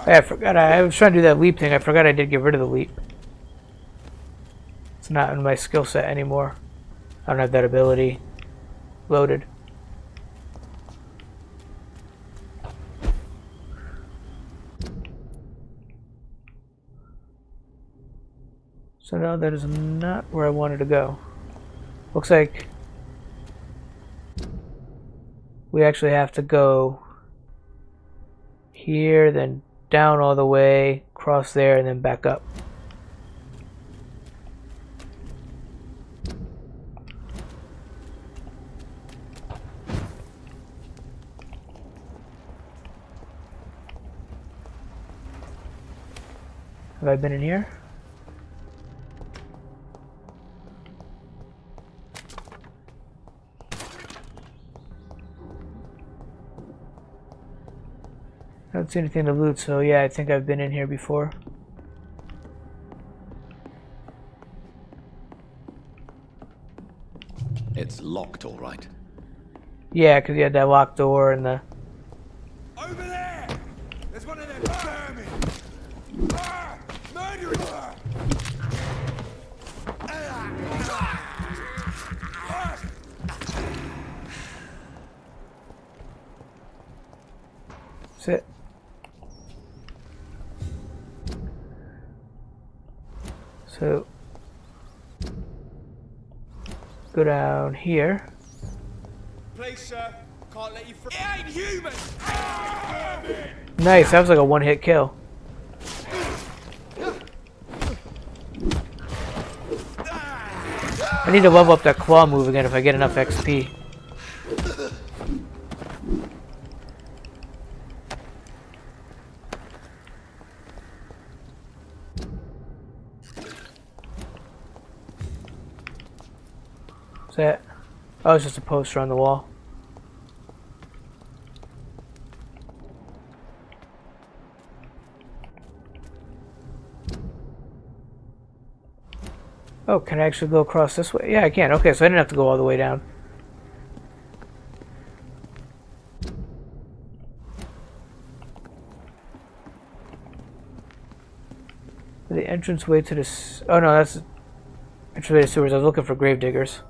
Hey, I forgot. I was trying to do that leap thing. I forgot I did get rid of the leap. It's not in my skill set anymore. I don't have that ability loaded. So no, that is not where I wanted to go. Looks like we actually have to go here, then down all the way, cross there, and then back up. Have I been in here? I don't see anything to loot, so yeah, I think I've been in here before. It's locked, all right. Yeah, because you had that locked door and the... Over there! There's one of them vermin! Ah! Murderer! Sit. So go down here. Please, sir. Can't let you through. It ain't human! Nice, that was like a one-hit kill. I need to level up that claw move again if I get enough XP. What's that? Oh, it's just a poster on the wall. Oh, can I actually go across this way? Yeah, I can. Okay, so I didn't have to go all the way down. The entranceway to this... Oh no, that's... entranceway to sewers. I was looking for grave diggers.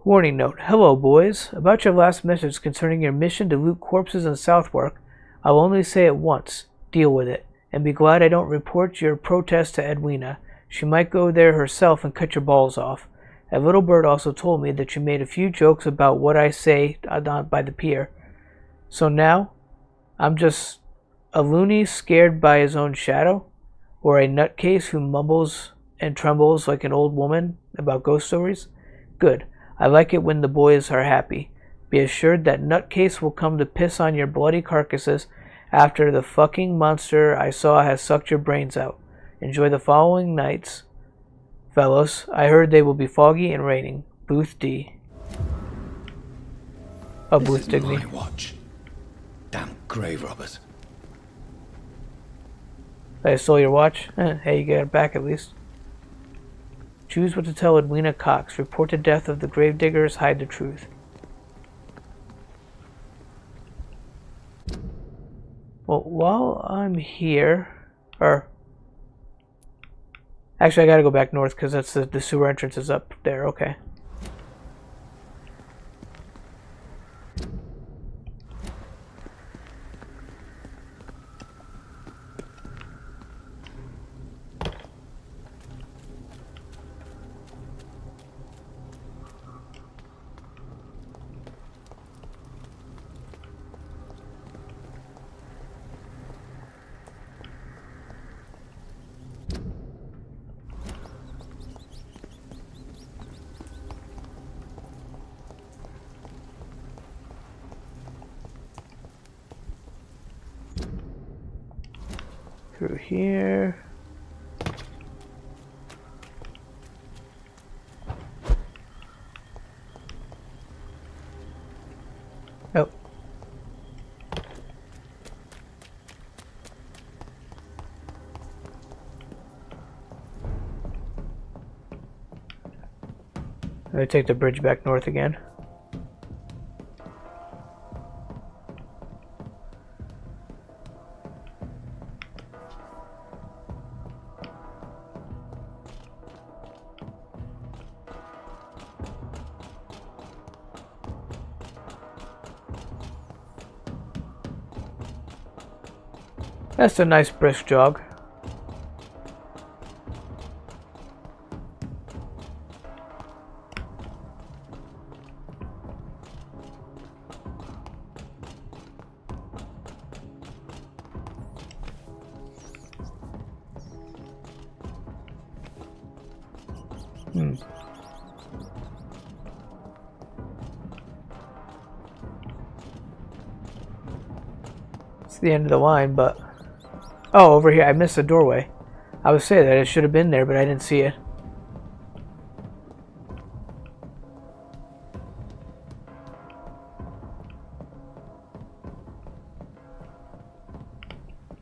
Warning note. Hello, boys. About your last message concerning your mission to loot corpses in Southwark, I'll only say it once. Deal with it. And be glad I don't report your protest to Edwina. She might go there herself and cut your balls off. A little bird also told me that you made a few jokes about what I say by the pier. So now, I'm just a loony scared by his own shadow? Or a nutcase who mumbles and trembles like an old woman about ghost stories? Good. I like it when the boys are happy. Be assured that nutcase will come to piss on your bloody carcasses after the fucking monster I saw has sucked your brains out. Enjoy the following nights, fellows. I heard they will be foggy and raining. Booth D. Oh, Booth Digny. My watch. Damn grave robbers. I stole your watch? Hey, you got it back at least. Choose what to tell Edwina Cox. Report the death of the gravediggers. Hide the truth. Well, while I'm here, or actually, I gotta go back north because that's the sewer entrance is up there. Okay. Through here. Oh. Let me take the bridge back north again. That's a nice brisk jog. It's the end of the line, but oh, over here, I missed the doorway. I was saying that it should have been there, but I didn't see it.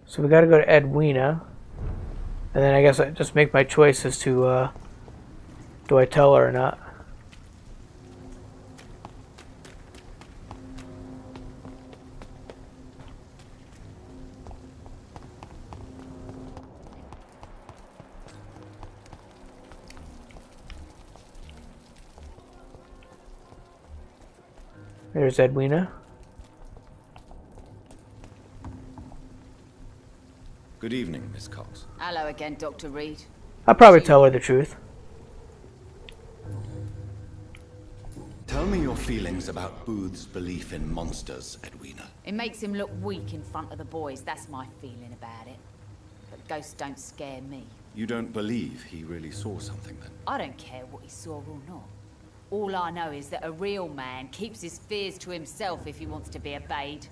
So we gotta go to Edwina. And then I guess I just make my choice as to, do I tell her or not? There's Edwina. Good evening, Miss Cox. Hello again, Dr. Reed. I'll probably tell her the truth. Tell me your feelings about Booth's belief in monsters, Edwina. It makes him look weak in front of the boys. That's my feeling about it. But ghosts don't scare me. You don't believe he really saw something, then? I don't care what he saw or not. All I know is that a real man keeps his fears to himself if he wants to be obeyed.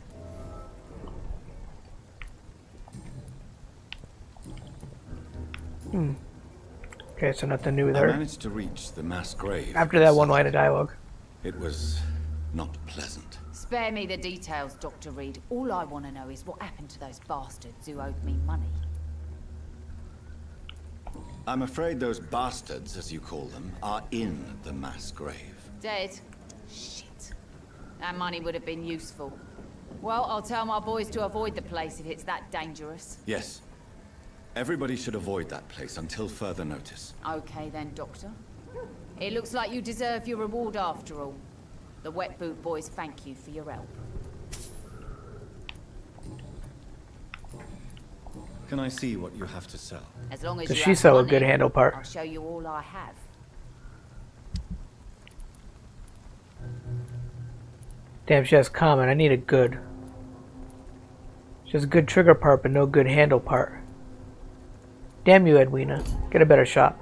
Okay, so nothing new with I her. managed to reach the mass grave. After that one line of dialogue. It was not pleasant. Spare me the details, Dr. Reed. All I want to know is what happened to those bastards who owed me money. I'm afraid those bastards, as you call them, are in the mass grave. Dead? Shit. That money would have been useful. Well, I'll tell my boys to avoid the place if it's that dangerous. Yes. Everybody should avoid that place until further notice. Okay then, Doctor. It looks like you deserve your reward after all. The Wet Boot boys thank you for your help. Can I see what you have to sell? As long as Does you she have sell a money, good handle part? I'll show you all I have. Damn, she has common. I need a good. She has a good trigger part, but no good handle part. Damn you, Edwina. Get a better shop.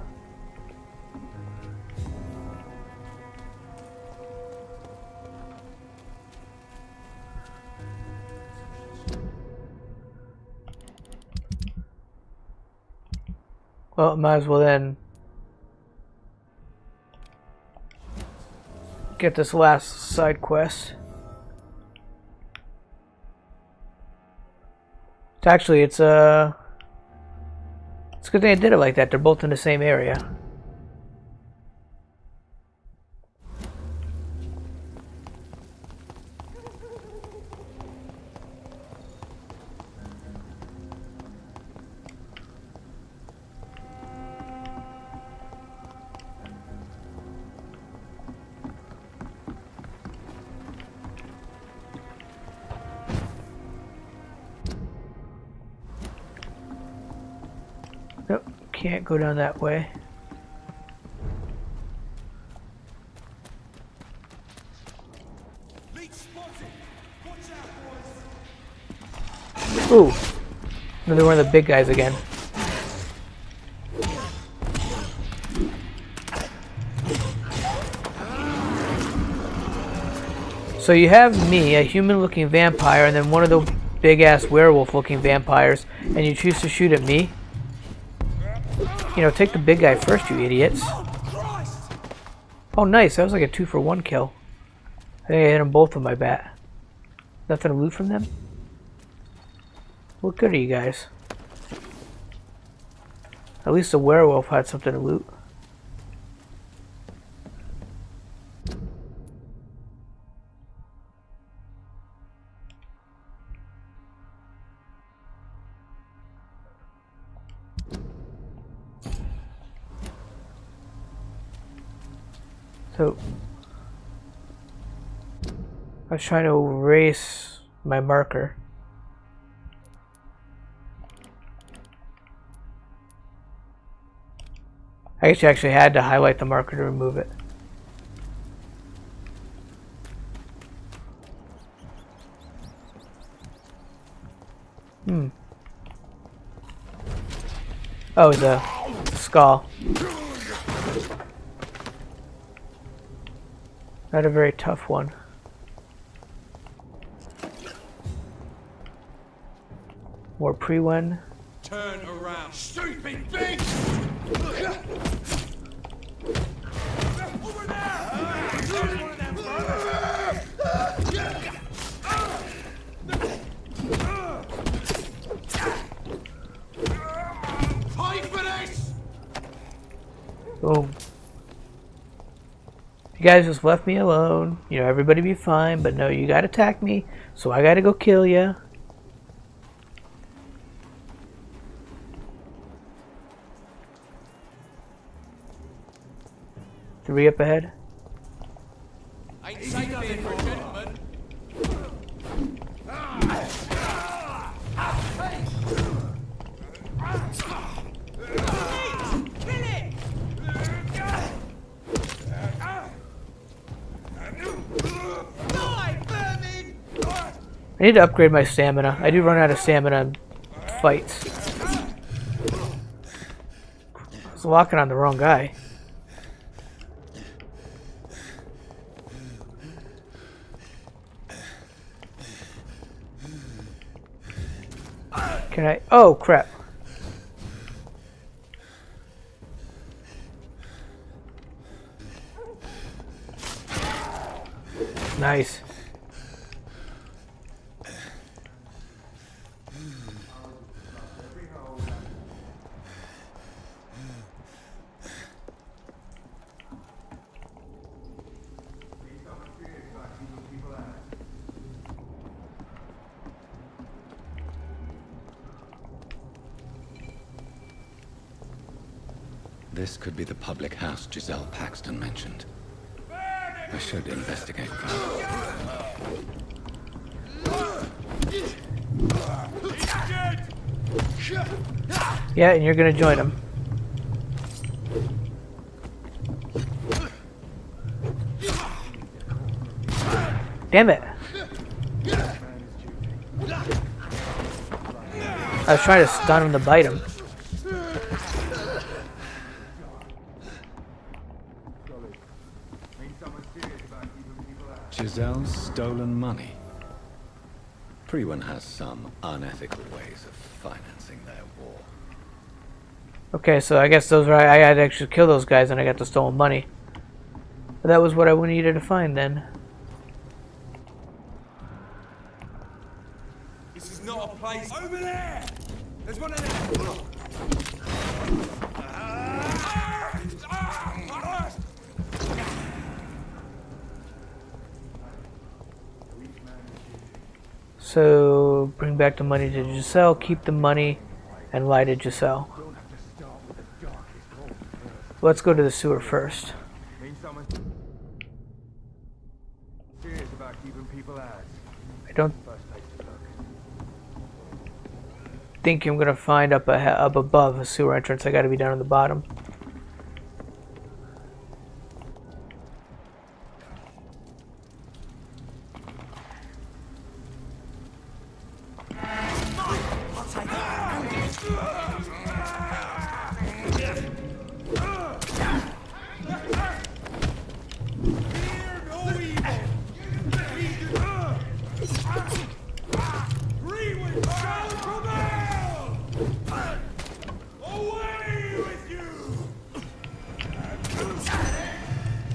Well, might as well then get this last side quest. Actually, it's a good thing I did it like that. They're both in the same area. can't go down that way. Ooh, another one of the big guys again. So you have me, a human-looking vampire, and then one of the big-ass werewolf-looking vampires, and you choose to shoot at me? You know, take the big guy first, you idiots. Oh, nice. That was like a 2-for-1 kill. I think I hit them both with my bat. Nothing to loot from them? What good are you guys? At least the werewolf had something to loot. So, I was trying to erase my marker. I guess you actually had to highlight the marker to remove it. Oh, the skull. Not a very tough one. More pre-one. Turn around, stupid bitch! Over Fight for this! Boom. You guys just left me alone. You know, everybody be fine, but no, you gotta attack me, so I gotta go kill ya. 3 up ahead. Ain't say nothing for a gentleman. I need to upgrade my stamina. I do run out of stamina in fights. I was locking on the wrong guy. Can I? Oh, crap. Nice. This could be the public house Giselle Paxton mentioned. I should investigate further. Yeah, and you're gonna join him. Damn it. I was trying to stun him to bite him. Giselle's stolen money. Priwen has some unethical ways of financing their war. Okay, so I guess those were, I had to actually kill those guys and I got the stolen money. But that was what I needed to find then. This is not a place. Over there! There's one in there! So, bring back the money to Giselle, keep the money, and lie to Giselle. Let's go to the sewer first. I don't think I'm gonna find up above a sewer entrance. I gotta be down at the bottom.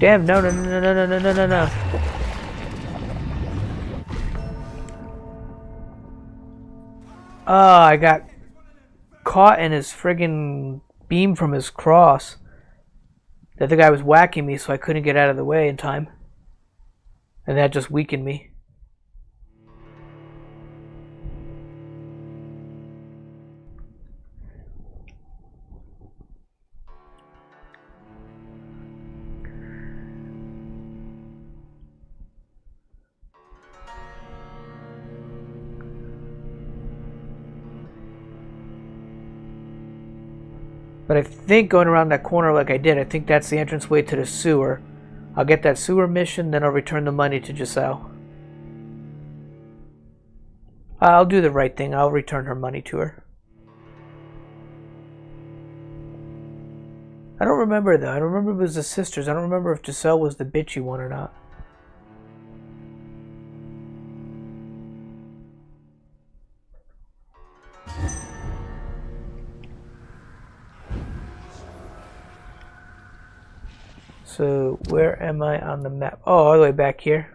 Damn, no, no, no, no, no, no, no, no, no. Oh, I got caught in his friggin' beam from his cross. The other guy was whacking me, so I couldn't get out of the way in time. And that just weakened me. But I think going around that corner like I did, I think that's the entranceway to the sewer. I'll get that sewer mission, then I'll return the money to Giselle. I'll do the right thing. I'll return her money to her. I don't remember though. I don't remember if it was the sisters. I don't remember if Giselle was the bitchy one or not. So, where am I on the map? Oh, all the way back here.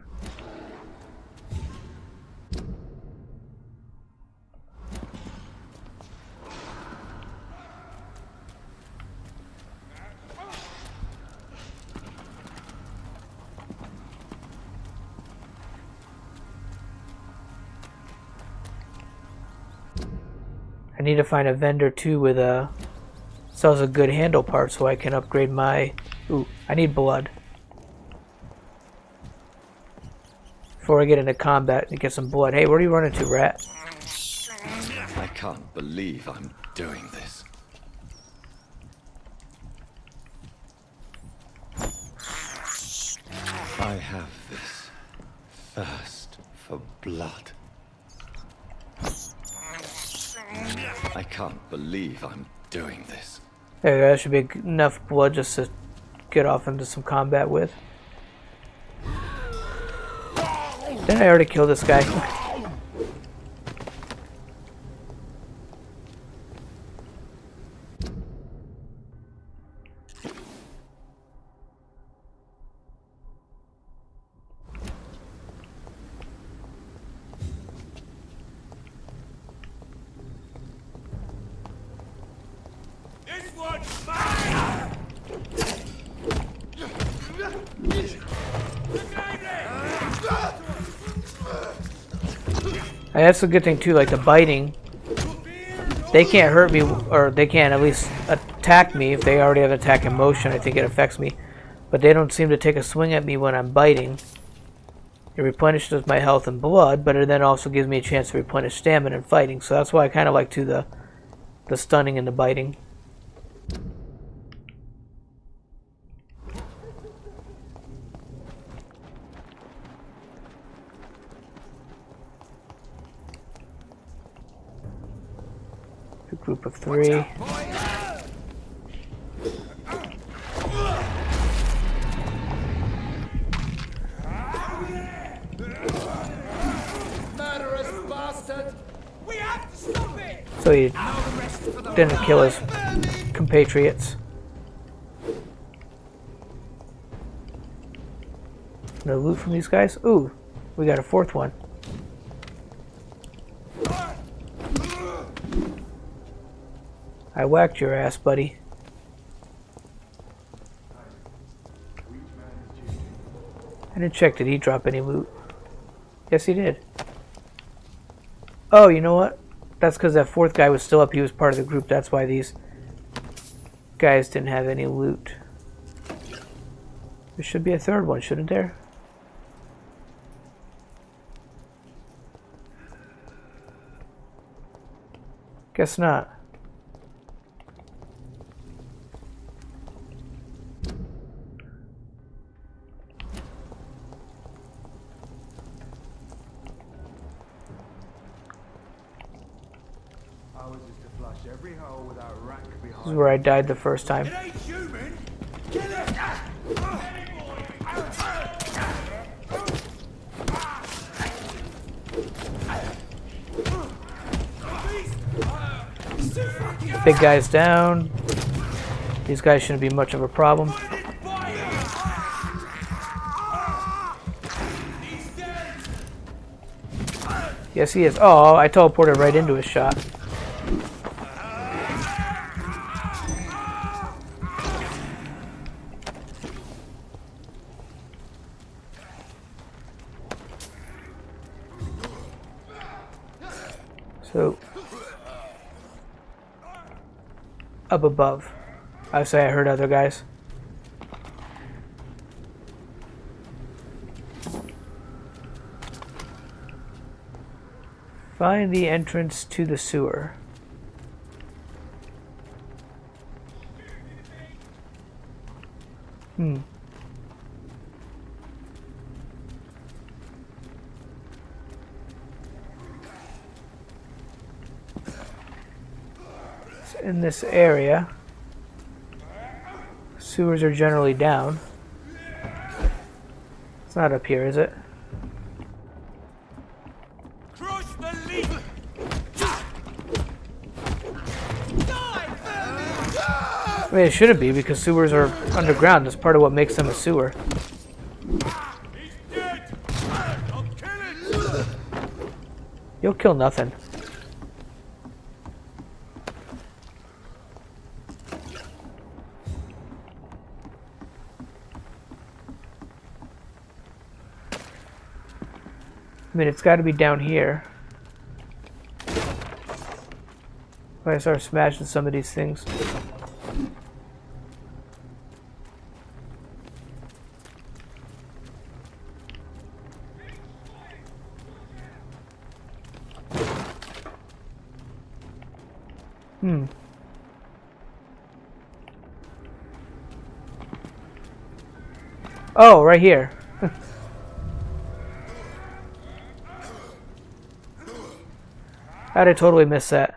I need to find a vendor too with sells a good handle part so I can upgrade my... Ooh, I need blood. Before I get into combat and get some blood. Hey, where are you running to, rat? I can't believe I'm doing this. I have this thirst for blood. I can't believe I'm doing this. There you go, that should be enough blood just to get off into some combat with. Didn't I already kill this guy? And that's a good thing too, like the biting. They can't hurt me, or they can't at least attack me if they already have attack in motion. I think it affects me. But they don't seem to take a swing at me when I'm biting. It replenishes my health and blood, but it then also gives me a chance to replenish stamina and fighting. So that's why I kind of like the stunning and the biting. A group of 3. So he didn't kill his compatriots. No loot from these guys? Ooh, we got a 4th one. I whacked your ass, buddy. I didn't check, did he drop any loot? Yes, he did. Oh, you know what? That's because that 4th guy was still up. He was part of the group. That's why these guys didn't have any loot. There should be a 3rd one, shouldn't there? Guess not. This is where I died the first time. It ain't human. Kill it. Big guy's down. These guys shouldn't be much of a problem. Yes, he is. Oh, I teleported right into his shot. So, up above. I say I heard other guys. Find the entrance to the sewer. In this area, sewers are generally down. It's not up here, is it? Crush the leak. I mean, it shouldn't be because sewers are underground. That's part of what makes them a sewer. He's dead. I'll kill it. You'll kill nothing. I mean, it's got to be down here. If I start smashing some of these things. Oh, right here. How'd I totally miss that?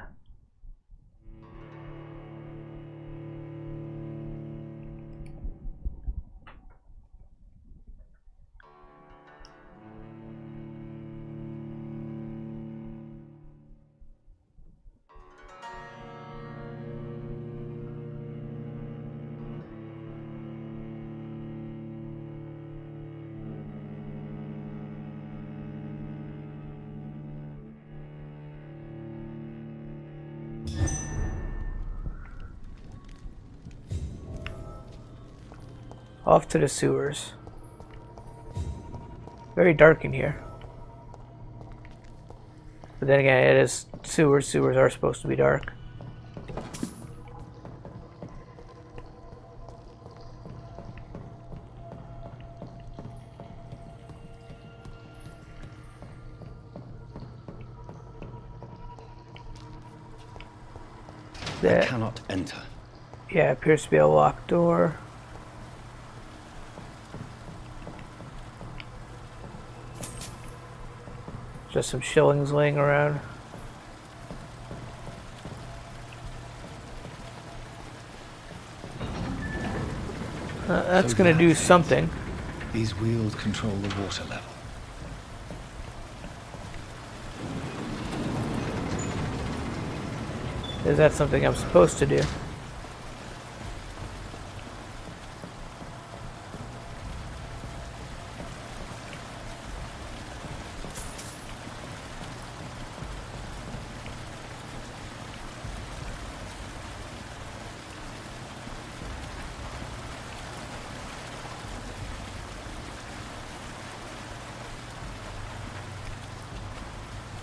Off to the sewers. Very dark in here. But then again, it is sewers. Sewers are supposed to be dark. I cannot enter. Yeah, appears to be a locked door. Just some shillings laying around. That's gonna do something. These wheels control the water level. Is that something I'm supposed to do?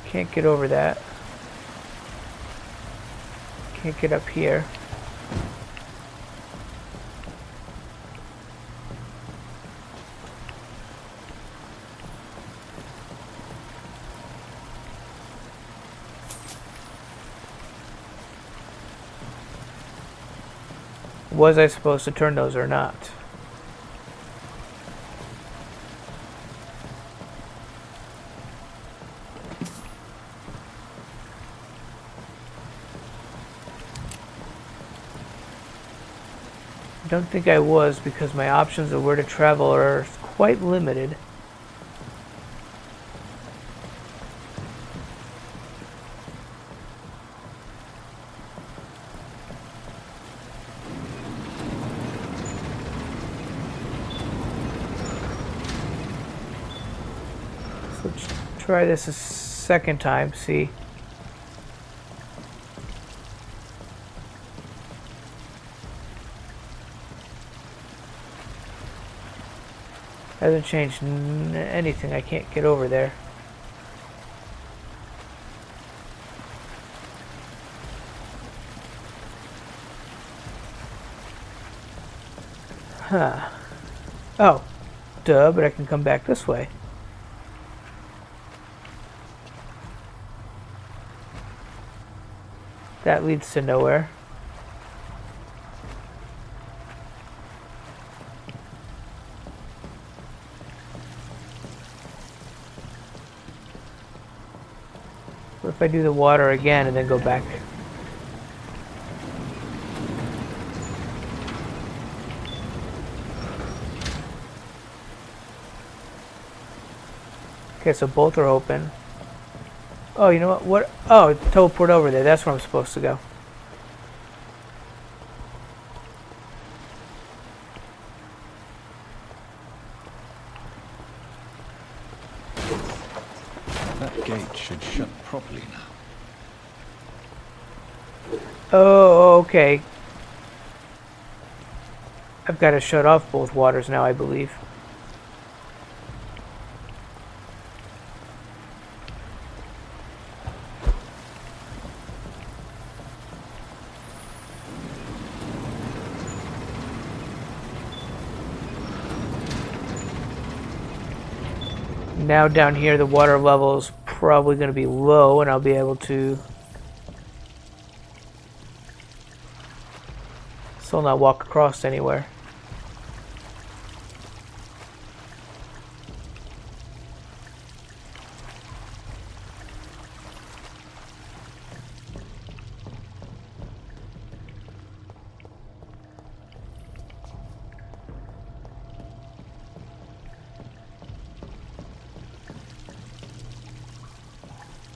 Can't get over that. Can't get up here. Was I supposed to turn those or not? I don't think I was, because my options of where to travel are quite limited. Let's try this a second time, see. Hasn't changed anything. I can't get over there. Huh. Oh. Duh, but I can come back this way. That leads to nowhere. What if I do the water again and then go back? Okay, so both are open. Oh, you know what? What? Oh, teleport over there. That's where I'm supposed to go. That gate should shut properly now. Oh, okay. I've got to shut off both waters now, I believe. Now down here the water level is probably going to be low, and I'll be able to still not walk across anywhere.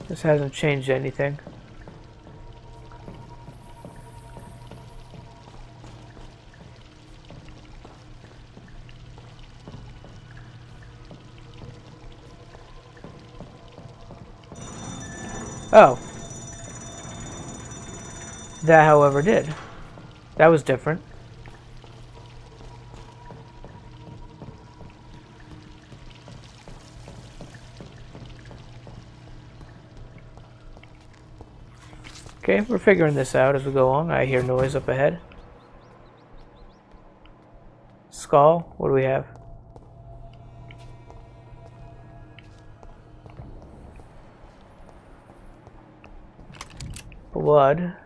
This hasn't changed anything. Oh. That, however, did. That was different. Okay, we're figuring this out as we go along. I hear noise up ahead. Skull, what do we have? Blood.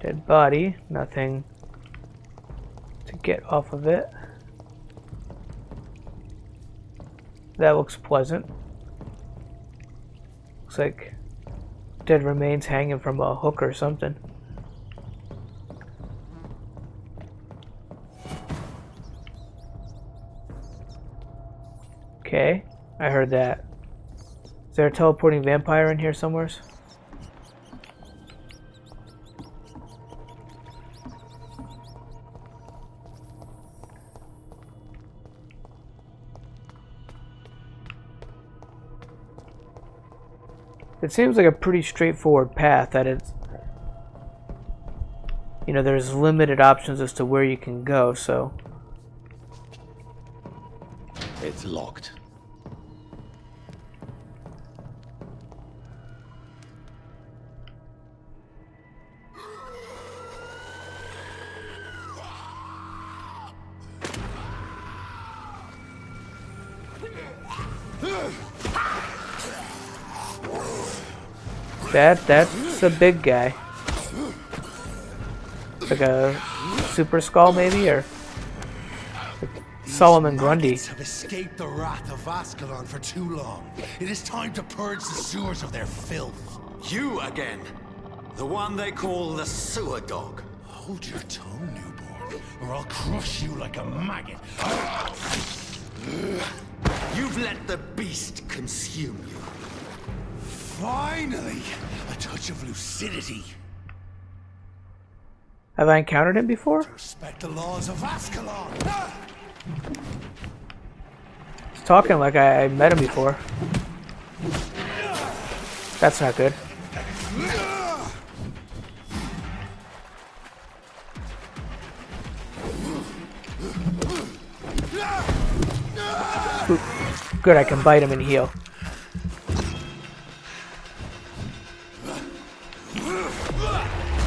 Dead body, nothing to get off of it. That looks pleasant. Looks like dead remains hanging from a hook or something. Okay, I heard that. Is there a teleporting vampire in here somewhere? It seems like a pretty straightforward path, that it's, you know, there's limited options as to where you can go, so. It's locked. That's a big guy. Like a super skull, maybe, or Solomon Grundy. Have escaped the wrath of Ascalon for too long. It is time to purge the sewers of their filth. You again. The one they call the sewer dog. Hold your tongue, newborn, or I'll crush you like a maggot. You've let the beast consume you. Finally, a touch of lucidity. Have I encountered him before? Respect the laws of Ascalon. He's talking like I met him before. That's not good. Ooh, good, I can bite him and heal.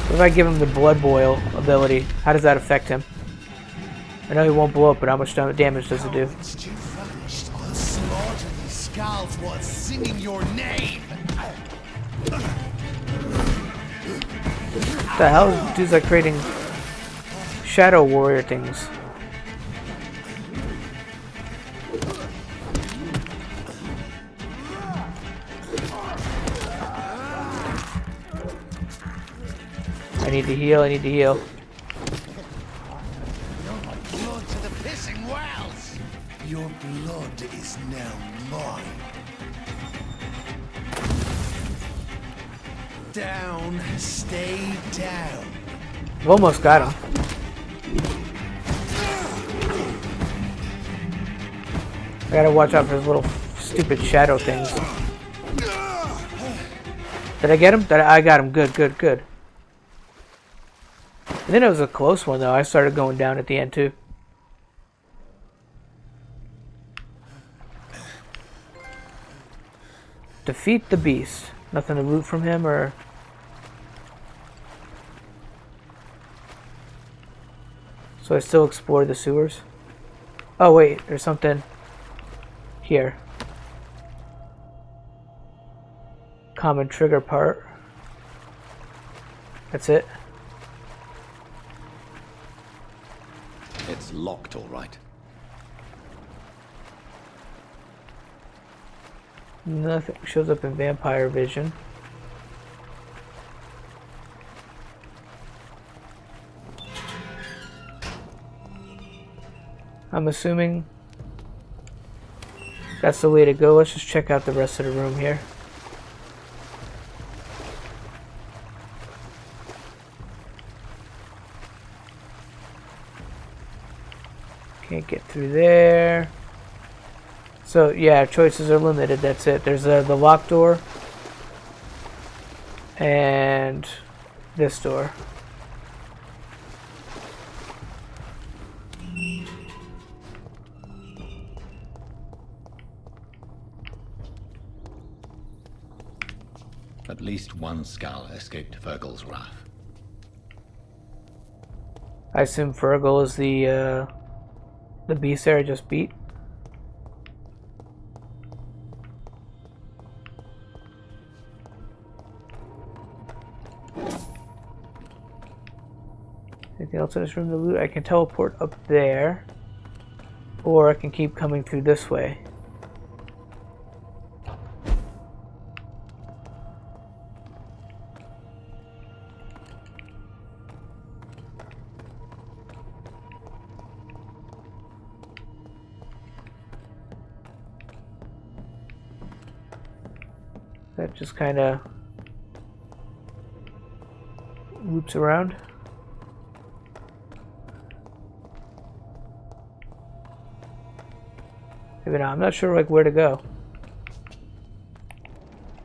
What if I give him the blood boil ability? How does that affect him? I know he won't blow up, but how much damage does it do? It's too famished. I'll slaughter these Skals while singing your name. What the hell? Dude's like creating shadow warrior things. I need to heal, I need to heal. Blood to the pissing wells. Your blood is now mine. Down, stay down. I've almost got him. I gotta watch out for his little stupid shadow things. Did I get him? I got him. Good, good, good. And then it was a close one, though. I started going down at the end, too. Defeat the beast. Nothing to loot from him, or... So I still explore the sewers? Oh, wait. There's something here. Common trigger part. That's it. It's locked, all right. Nothing shows up in Vampyr vision. I'm assuming that's the way to go. Let's just check out the rest of the room here. Can't get through there. So yeah, choices are limited. That's it. There's the locked door and this door. At least one Skal escaped Virgil's wrath. I assume Virgil is the beast there I just beat. Anything else in this room to loot? I can teleport up there, or I can keep coming through this way. That just kind of loops around. Maybe not. I'm not sure like where to go.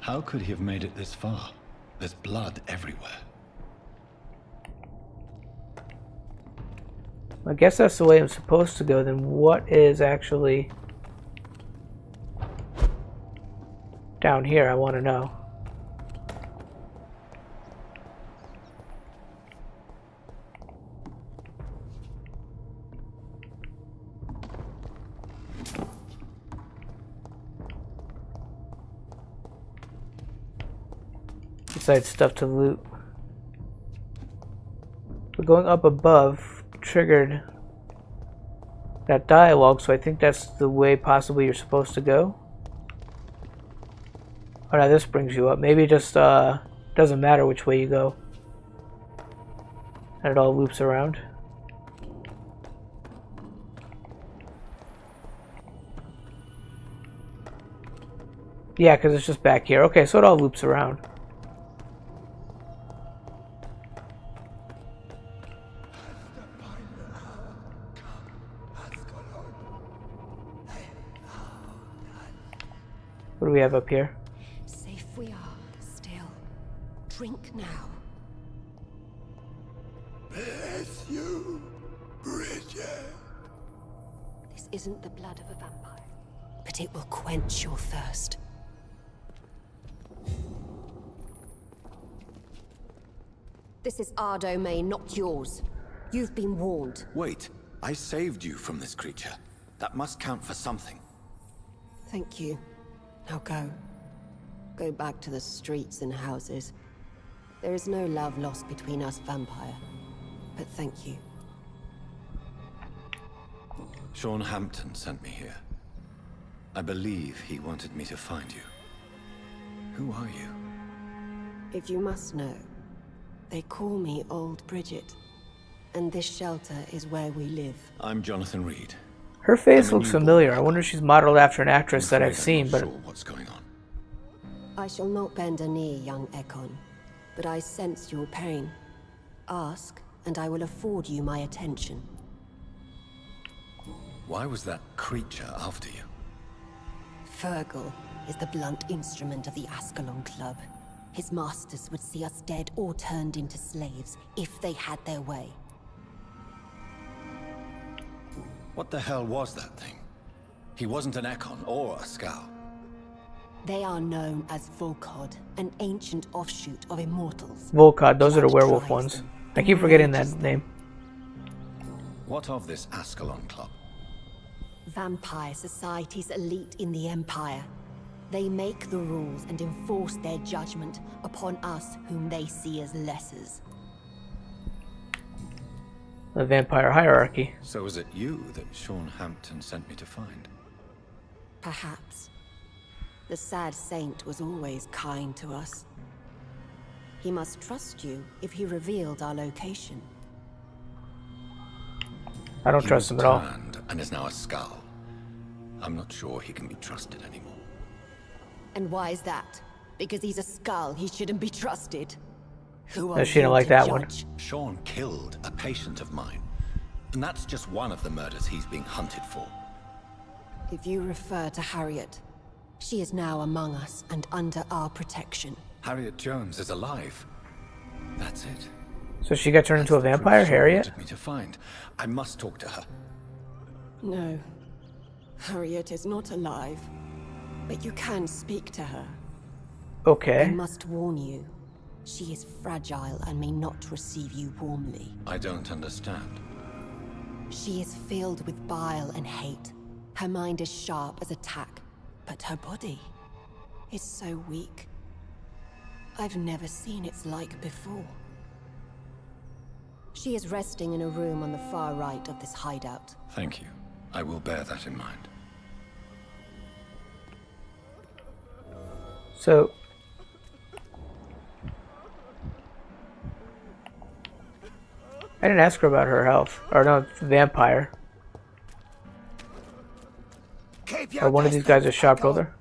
How could he have made it this far? There's blood everywhere. I guess that's the way I'm supposed to go. Then what is actually down here? I want to know. besides stuff to loot. But going up above triggered that dialogue, so I think that's the way possibly you're supposed to go. Oh, now this brings you up. Maybe it just doesn't matter which way you go. And it all loops around. Yeah, because it's just back here. Okay, so it all loops around. What do we have up here? Safe we are, still. Drink now. Bless you, Bridget. This isn't the blood of a vampire, but it will quench your thirst. This is our domain, not yours. You've been warned. Wait, I saved you from this creature. That must count for something. Thank you. Now go. Go back to the streets and houses. There is no love lost between us, Vampire. But thank you. Sean Hampton sent me here. I believe he wanted me to find you. Who are you? If you must know, they call me Old Bridget. And this shelter is where we live. I'm Jonathan Reed. Her face looks familiar. I wonder if she's modeled after an actress that I've seen, but... Sure what's going on. I shall not bend a knee, young Ekon, but I sense your pain. Ask, and I will afford you my attention. Why was that creature after you? Fergal is the blunt instrument of the Ascalon Club. His masters would see us dead or turned into slaves if they had their way. What the hell was that thing? He wasn't an Ekon or a Skal. They are known as Volkod, an ancient offshoot of immortals. Volkod, those are the werewolf ones. I keep forgetting that name. What of this Ascalon Club? Vampire society's elite in the Empire. They make the rules and enforce their judgment upon us whom they see as lessers. The vampire hierarchy. So was it you that Sean Hampton sent me to find? Perhaps. The sad saint was always kind to us. He must trust you if he revealed our location. I don't trust him at all. And is now a Skal. I'm not sure he can be trusted anymore. And why is that? Because he's a Skal, he shouldn't be trusted. Who No, are she didn't you like to that judge? one. Sean killed a patient of mine. And that's just one of the murders he's being hunted for. If you refer to Harriet, she is now among us and under our protection. Harriet Jones is alive. That's it. So she got turned into a vampire, Harriet? Wanted me to find. I must talk to her. No. Harriet is not alive. But you can speak to her. Okay. I must warn you. She is fragile and may not receive you warmly. I don't understand. She is filled with bile and hate. Her mind is sharp as a tack, but her body is so weak. I've never seen its like before. She is resting in a room on the far right of this hideout. Thank you. I will bear that in mind. So... I didn't ask her about her health. Or no, vampire. Or one of these guys a shop builder.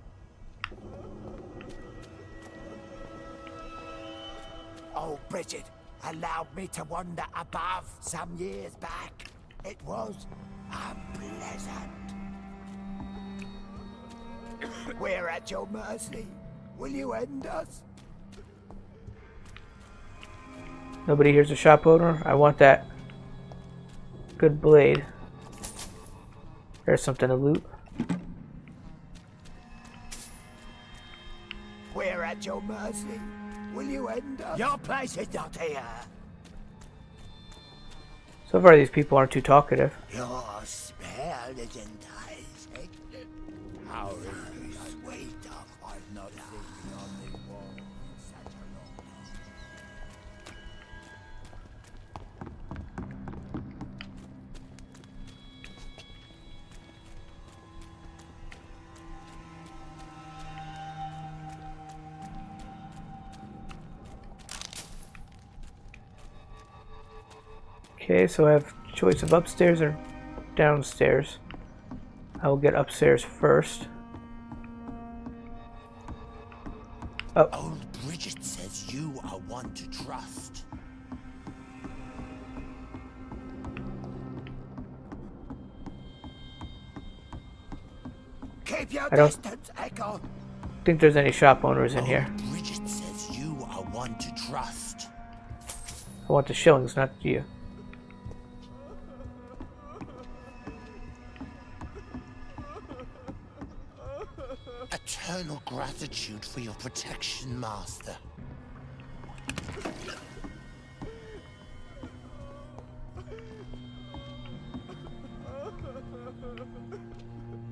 Oh, Bridget allowed me to wander above some years back. It was unpleasant. We're at your mercy. Will you end us? Nobody here's a shop owner. I want that good blade. There's something to loot. We're at your mercy. Will you end us? Your place is not here. So far these people aren't too talkative. Your spell is enticing. How is this? Sweet of I've not seen on this wall in such a long Okay, so I have choice of upstairs or downstairs. I will get upstairs first. Oh. Old Bridget says you are one to trust. Keep your distance, Echo. Think there's any shop owners in here. Bridget says you are one to trust. I want the shillings, not you. Eternal gratitude for your protection, Master.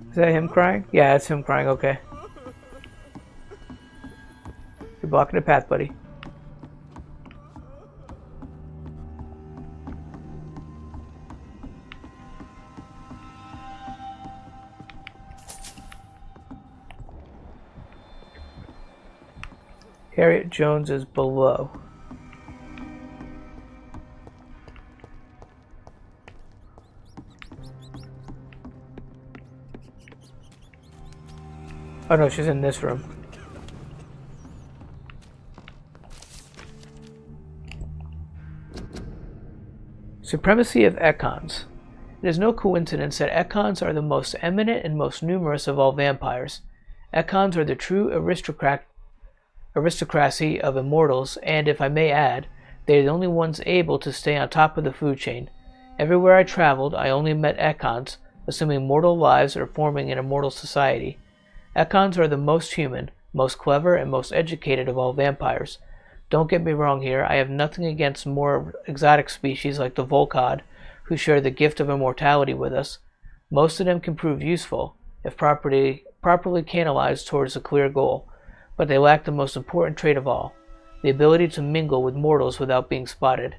Is that him crying? Yeah, it's him crying, okay. You're blocking the path, buddy. Harriet Jones is below. Oh no, she's in this room. Supremacy of Ekons. It is no coincidence that Ekons are the most eminent and most numerous of all vampires. Ekons are the true aristocracy of immortals, and if I may add, they are the only ones able to stay on top of the food chain. Everywhere I traveled, I only met Ekons, assuming mortal lives or forming an immortal society. Ekons are the most human, most clever, and most educated of all vampires. Don't get me wrong here, I have nothing against more exotic species like the Volcod, who share the gift of immortality with us. Most of them can prove useful, if properly canalized towards a clear goal, but they lack the most important trait of all, the ability to mingle with mortals without being spotted.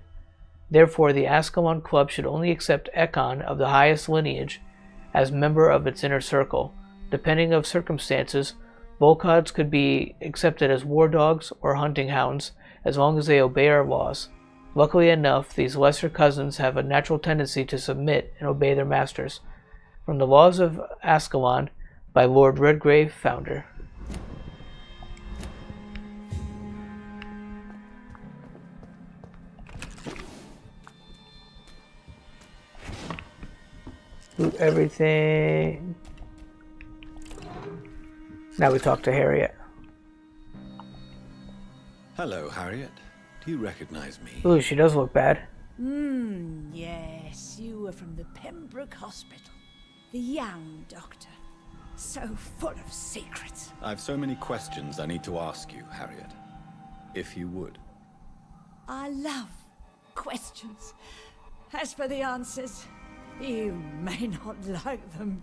Therefore, the Ascalon Club should only accept Ekon of the highest lineage as member of its inner circle. Depending on circumstances, Volcods could be accepted as war dogs or hunting hounds as long as they obey our laws. Luckily enough, these lesser cousins have a natural tendency to submit and obey their masters. From the Laws of Ascalon by Lord Redgrave, founder. Loot everything. Now we talk to Harriet. Hello, Harriet. Do you recognize me? Ooh, she does look bad. Yes, you were from the Pembroke Hospital. The young doctor. So full of secrets. I've so many questions I need to ask you, Harriet. If you would. I love questions. As for the answers, you may not like them.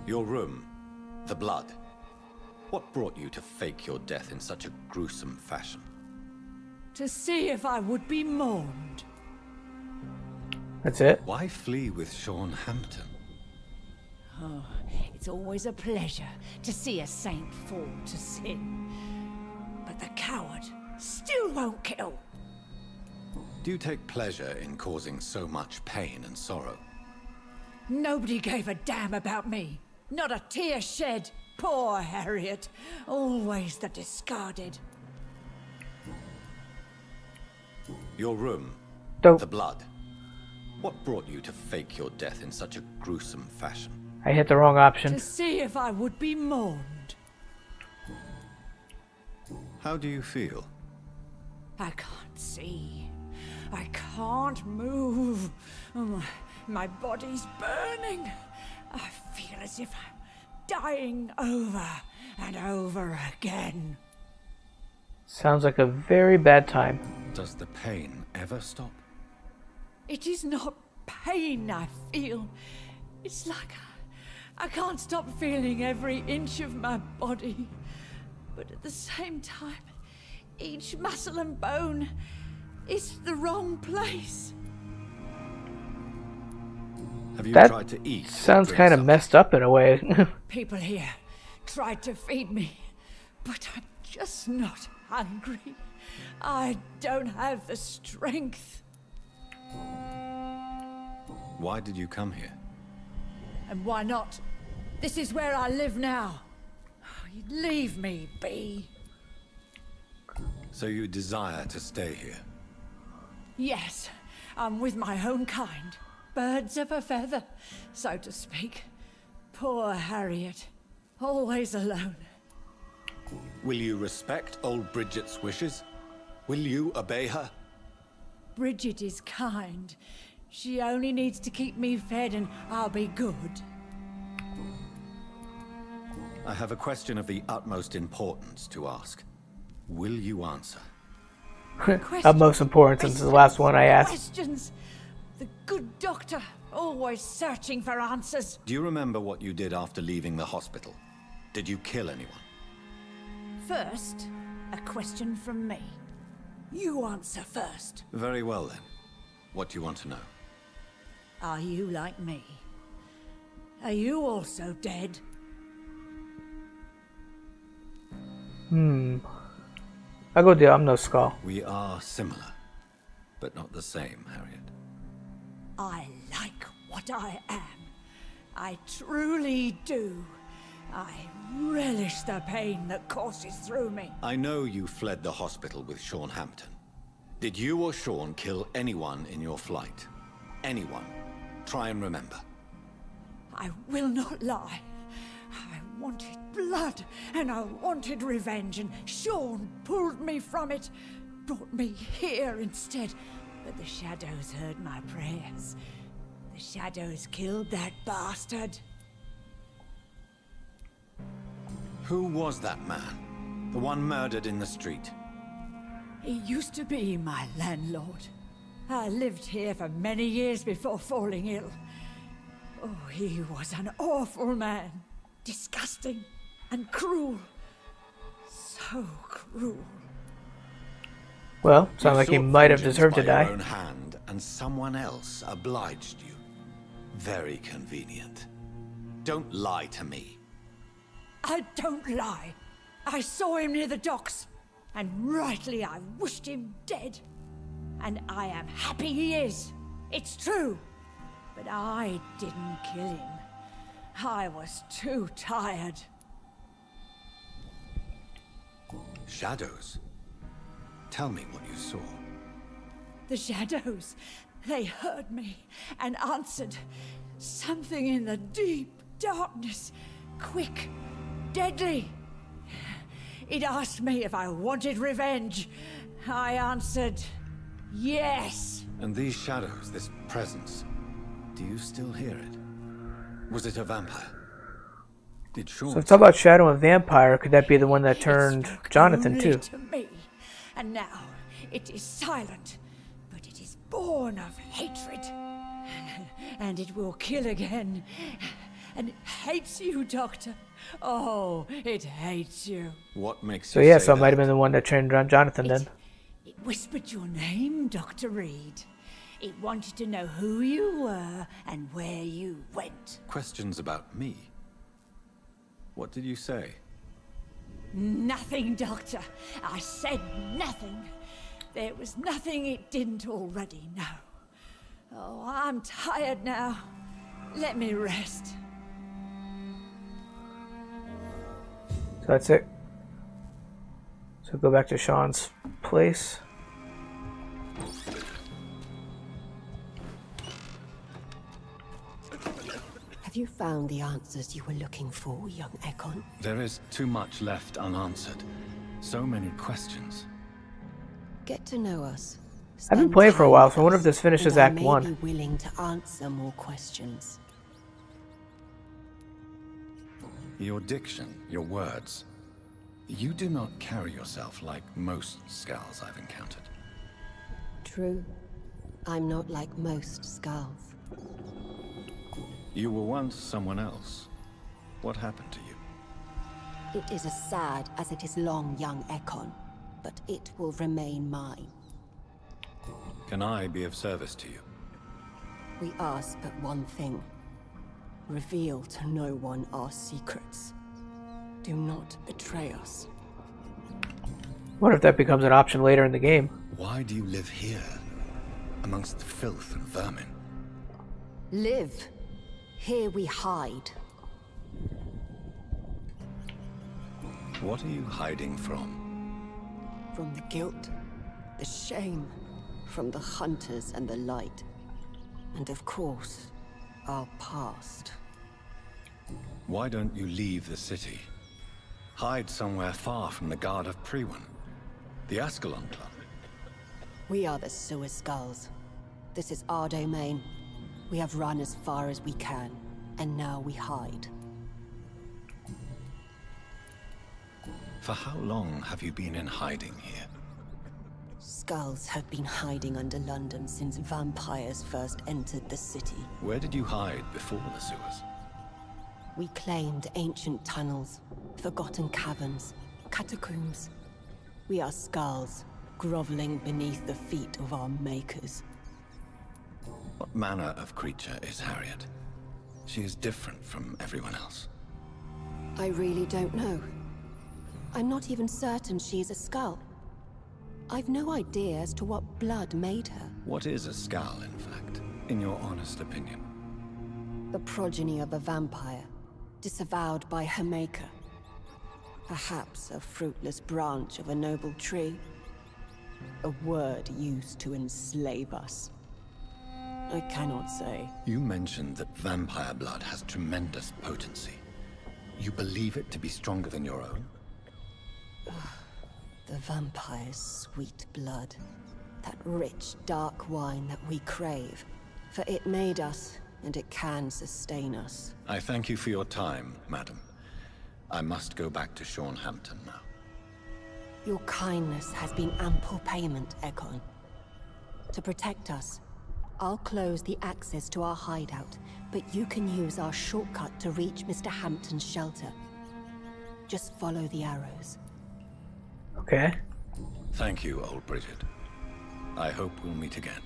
Your room. The blood. What brought you to fake your death in such a gruesome fashion? To see if I would be mourned. That's it? Why flee with Sean Hampton? Oh, it's always a pleasure to see a saint fall to sin. But the coward still won't kill. Do you take pleasure in causing so much pain and sorrow? Nobody gave a damn about me. Not a tear shed. Poor Harriet. Always the discarded. Your room. Dope. The blood. What brought you to fake your death in such a gruesome fashion? I hit the wrong option. To see if I would be mourned. How do you feel? I can't see. I can't move. My body's burning. I feel as if I'm dying over and over again. Sounds like a very bad time. Does the pain ever stop? It is not pain I feel. It's like I can't stop feeling every inch of my body. But at the same time, each muscle and bone is the wrong place. Have you That tried to eat? Sounds kind of messed up in a way. People here tried to feed me, but I'm just not hungry. I don't have the strength. Why did you come here? And why not? This is where I live now. Leave me be. So you desire to stay here? Yes, I'm with my own kind. Birds of a feather, so to speak. Poor Harriet. Always alone. Will you respect old Bridget's wishes? Will you obey her? Bridget is kind. She only needs to keep me fed and I'll be good. I have a question of the utmost importance to ask. Will you answer? Of most importance, since the last one I asked. Questions. The good doctor, always searching for answers. Do you remember what you did after leaving the hospital? Did you kill anyone? First, a question from me. You answer first. Very well then. What do you want to know? Are you like me? Are you also dead? I go deal. I'm no Skull. We are similar, but not the same, Harriet. I like what I am. I truly do. I relish the pain that courses through me. I know you fled the hospital with Sean Hampton. Did you or Sean kill anyone in your flight? Anyone? Try and remember. I will not lie. I wanted blood, and I wanted revenge, and Sean pulled me from it, brought me here instead. But the shadows heard my prayers. The shadows killed that bastard. Who was that man? The one murdered in the street? He used to be my landlord. I lived here for many years before falling ill. Oh, he was an awful man. Disgusting and cruel. So cruel. Well, sounds like he might have deserved to die. Your own hand, and someone else obliged you. Very convenient. Don't lie to me. I don't lie. I saw him near the docks, and rightly I wished him dead. And I am happy he is. It's true. But I didn't kill him. I was too tired. Shadows? Tell me what you saw. The shadows, they heard me and answered. Something in the deep darkness, quick, deadly. It asked me if I wanted revenge. I answered, yes. And these shadows, this presence, do you still hear it? Was it a vampire? Did Sean... So it's about Shadow and Vampire. Could that be the one that turned Jonathan too? To me. And now it is silent, but it is born of hatred. And it will kill again. And it hates you, Doctor. Oh, it hates you. What makes so you yeah, say so it that? might have been the one that turned Jonathan then. It whispered your name, Dr. Reed. It wanted to know who you were and where you went. Questions about me? What did you say? Nothing, Doctor. I said nothing. There was nothing it didn't already know. Oh, I'm tired now. Let me rest. So that's it. So go back to Sean's place. Have you found the answers you were looking for, young Ekon? There is too much left unanswered. So many questions. Get to know us. I've been playing for a while, so I wonder if this finishes and Act I may 1. be willing to answer more questions. Your diction, your words. You do not carry yourself like most Skals I've encountered. True. I'm not like most Skals. You were once someone else. What happened to you? It is as sad as it is long, young Ekon, but it will remain mine. Can I be of service to you? We ask but one thing. Reveal to no one our secrets. Do not betray us. Wonder if that becomes an option later in the game. Why do you live here? amongst the filth and vermin. Live. Here we hide. What are you hiding from? From the guilt, the shame, from the hunters and the light. And of course, our past. Why don't you leave the city? Hide somewhere far from the guard of Priwen, the Ascalon Club. We are the sewer Skals. This is our domain. We have run as far as we can, and now we hide. For how long have you been in hiding here? Skals have been hiding under London since vampires first entered the city. Where did you hide before the sewers? We claimed ancient tunnels, forgotten caverns, catacombs. We are Skals, groveling beneath the feet of our makers. What manner of creature is Harriet? She is different from everyone else. I really don't know. I'm not even certain she's a Skal. I've no idea as to what blood made her. What is a Skal, in fact, in your honest opinion? The progeny of a vampire, disavowed by her maker. Perhaps a fruitless branch of a noble tree. A word used to enslave us. I cannot say. You mentioned that vampire blood has tremendous potency. You believe it to be stronger than your own? The vampire's sweet blood. That rich, dark wine that we crave. For it made us, and it can sustain us. I thank you for your time, madam. I must go back to Hampton now. Your kindness has been ample payment, Ekon. To protect us, I'll close the access to our hideout, but you can use our shortcut to reach Mr. Hampton's shelter. Just follow the arrows. Okay. Thank you, old Bridget. I hope we'll meet again.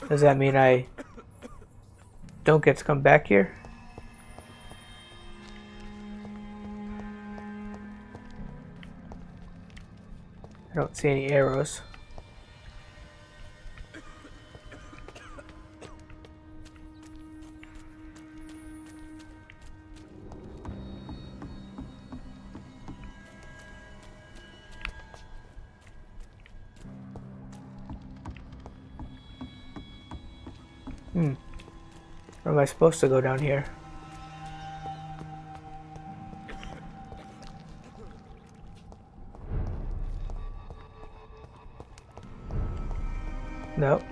Does that mean I don't get to come back here? I don't see any arrows. Where am I supposed to go down here? Nope.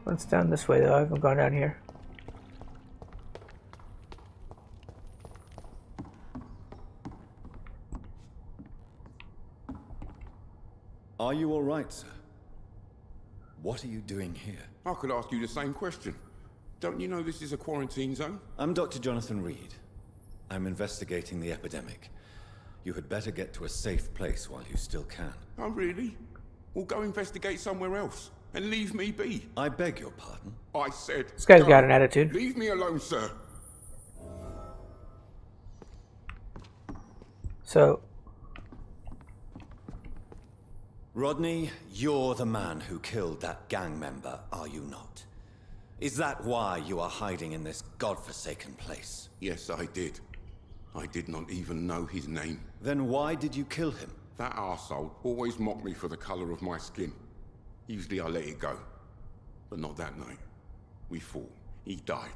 What's down this way though? I haven't gone down here. Are you all right, sir? What are you doing here? I could ask you the same question. Don't you know this is a quarantine zone? I'm Dr. Jonathan Reed. I'm investigating the epidemic. You had better get to a safe place while you still can. Oh, really? Well, go investigate somewhere else and leave me be. I beg your pardon? I said... This guy's go. got an attitude. Leave me alone, sir. So... Rodney, you're the man who killed that gang member, are you not? Is that why you are hiding in this godforsaken place? Yes, I did. I did not even know his name. Then why did you kill him? That arsehole always mocked me for the color of my skin. Usually I let it go. But not that night. We fought. He died.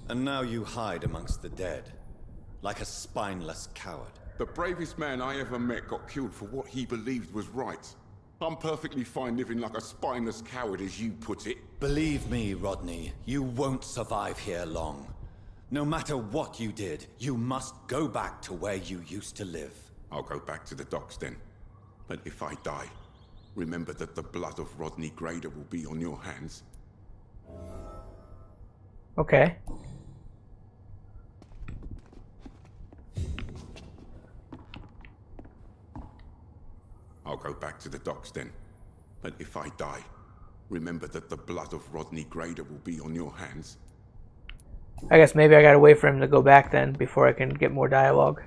And now you hide amongst the dead, like a spineless coward. The bravest man I ever met got killed for what he believed was right. I'm perfectly fine living like a spineless coward, as you put it. Believe me, Rodney, you won't survive here long. No matter what you did, you must go back to where you used to live. I'll go back to the docks then. But if I die, remember that the blood of Rodney Grader will be on your hands. Okay. I'll go back to the docks then. But if I die, remember that the blood of Rodney Grader will be on your hands. I guess maybe I gotta wait for him to go back then before I can get more dialogue.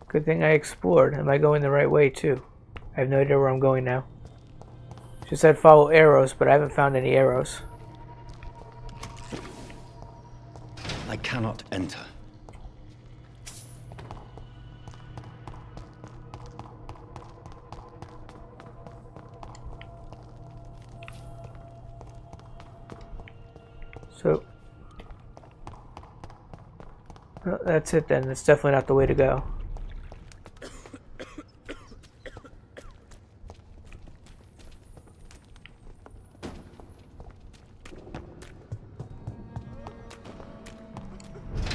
Good thing I explored. Am I going the right way too? I have no idea where I'm going now. She said follow arrows, but I haven't found any arrows. I cannot enter. So, well, that's it then. It's definitely not the way to go.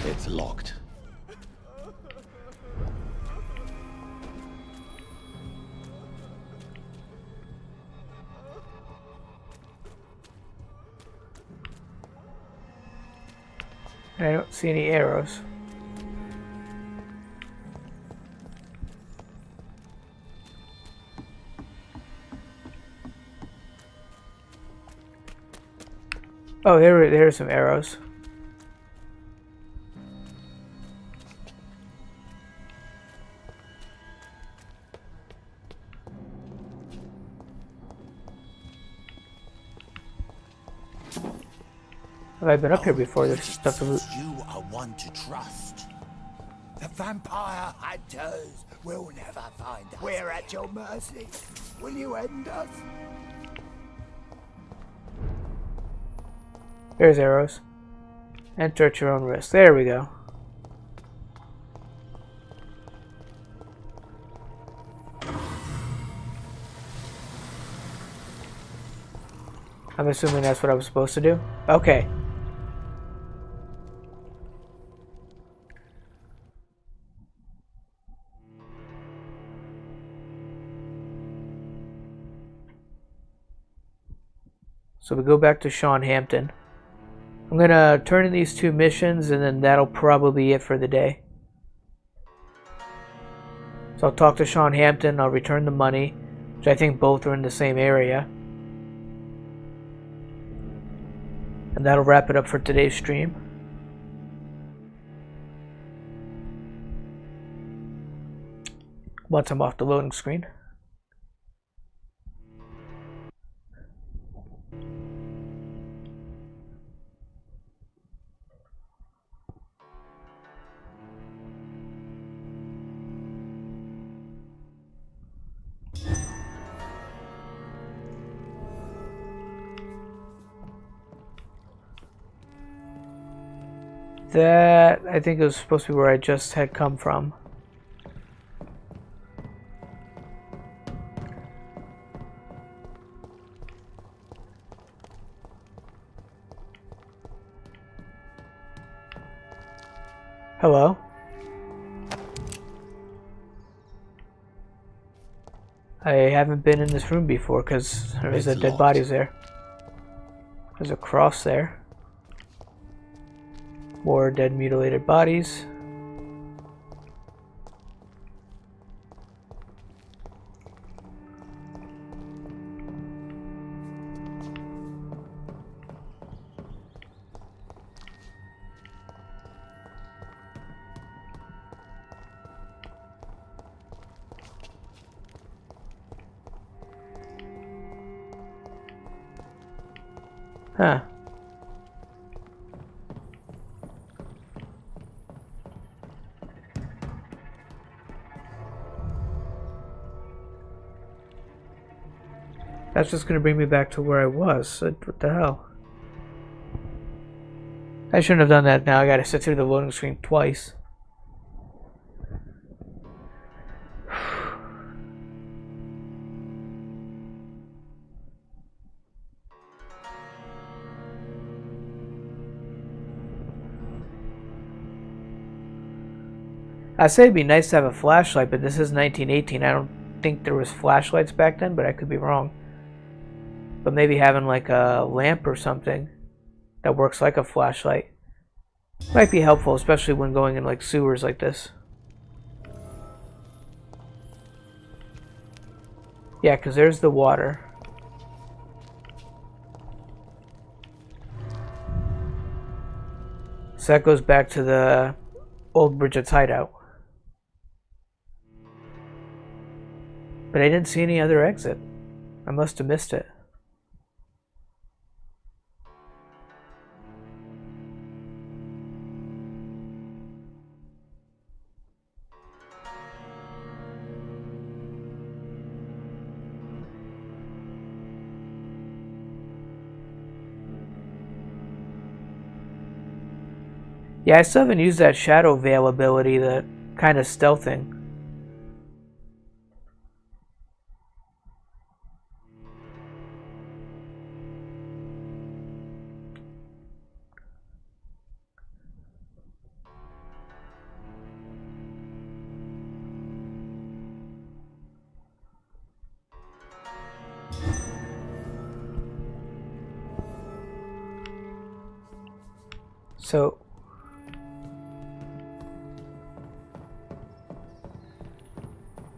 It's locked. I don't see any arrows. Oh, there's some arrows. Have I been up here before? There's stuff to loot. You are one to trust. The vampire hunters will never find us. We're at your mercy. Will you end us? There's arrows. Enter at your own risk. There we go. I'm assuming that's what I was supposed to do. Okay. So we go back to Sean Hampton. I'm gonna turn in these 2 missions and then that'll probably be it for the day. So I'll talk to Sean Hampton, I'll return the money, which I think both are in the same area. And that'll wrap it up for today's stream. Once I'm off the loading screen. That, I think it was supposed to be where I just had come from. Hello? I haven't been in this room before because there's a dead bodies there. There's a cross there. More dead mutilated bodies. Huh. That's just gonna bring me back to where I was. What the hell? I shouldn't have done that. Now I gotta sit through the loading screen twice. I say it'd be nice to have a flashlight, but this is 1918. I don't think there was flashlights back then, but I could be wrong. But maybe having like a lamp or something that works like a flashlight might be helpful, especially when going in like sewers like this. Yeah, because there's the water. So that goes back to the old Bridget's hideout. But I didn't see any other exit. I must have missed it. Yeah, I still haven't used that shadow veil ability, that kind of stealthing. So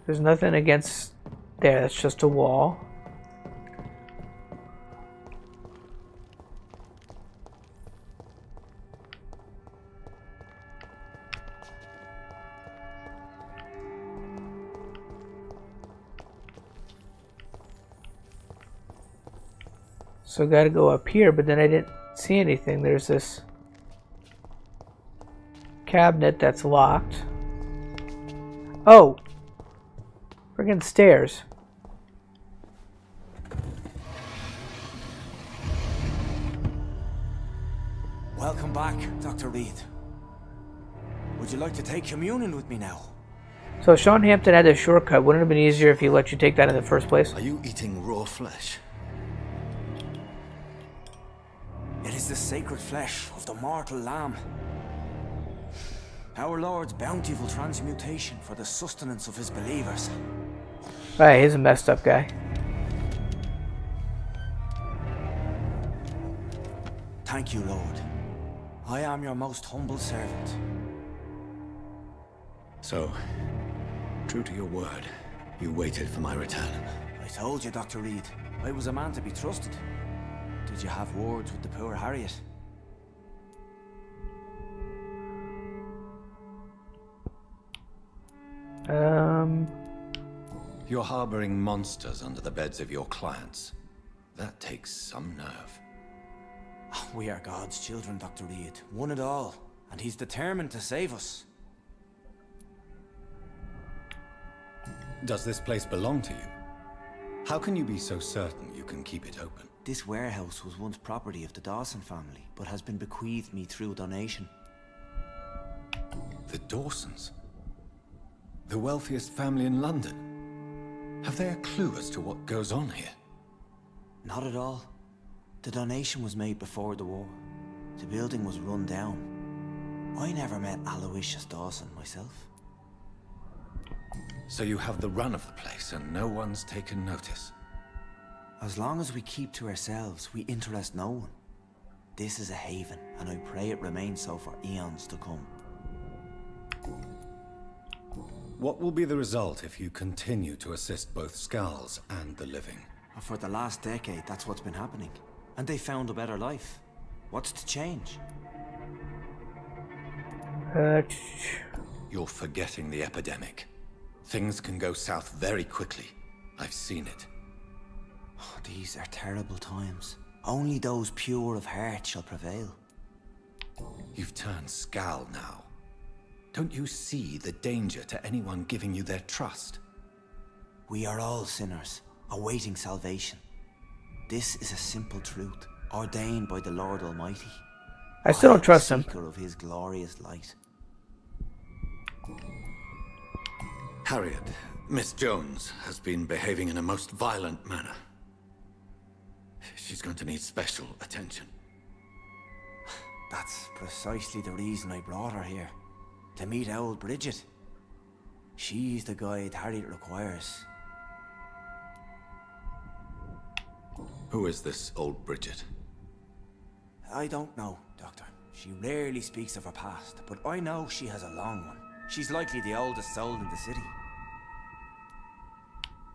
there's nothing against there, that's just a wall. So I gotta go up here, but then I didn't see anything. There's this cabinet that's locked. Oh! Friggin' stairs. Welcome back, Dr. Reed. Would you like to take communion with me now? So Sean Hampton had a shortcut. Wouldn't it have been easier if he let you take that in the first place? Are you eating raw flesh? It is the sacred flesh of the mortal lamb. Our Lord's bountiful transmutation for the sustenance of his believers. Right, he's a messed up guy. Thank you, Lord. I am your most humble servant. So, true to your word, you waited for my return. I told you, Dr. Reed, I was a man to be trusted. Did you have words with the poor Harriet? You're harboring monsters under the beds of your clients. That takes some nerve. We are God's children, Dr. Reed. One and all. And he's determined to save us. Does this place belong to you? How can you be so certain you can keep it open? This warehouse was once property of the Dawson family, but has been bequeathed me through donation. The Dawsons? The wealthiest family in London? Have they a clue as to what goes on here? Not at all. The donation was made before the war. The building was run down. I never met Aloysius Dawson myself. So you have the run of the place and no one's taken notice? As long as we keep to ourselves, we interest no one. This is a haven, and I pray it remains so for eons to come. What will be the result if you continue to assist both Skals and the living? For the last decade, that's what's been happening. And they found a better life. What's to change? You're forgetting the epidemic. Things can go south very quickly. I've seen it. Oh, these are terrible times. Only those pure of heart shall prevail. You've turned Skal now. Don't you see the danger to anyone giving you their trust? We are all sinners, awaiting salvation. This is a simple truth, ordained by the Lord Almighty. I still don't trust him. Seeker of his glorious light. Harriet, Miss Jones has been behaving in a most violent manner. She's going to need special attention. That's precisely the reason I brought her here. To meet old Bridget. She's the guide Harriet requires. Who is this old Bridget? I don't know, Doctor. She rarely speaks of her past, but I know she has a long one. She's likely the oldest soul in the city.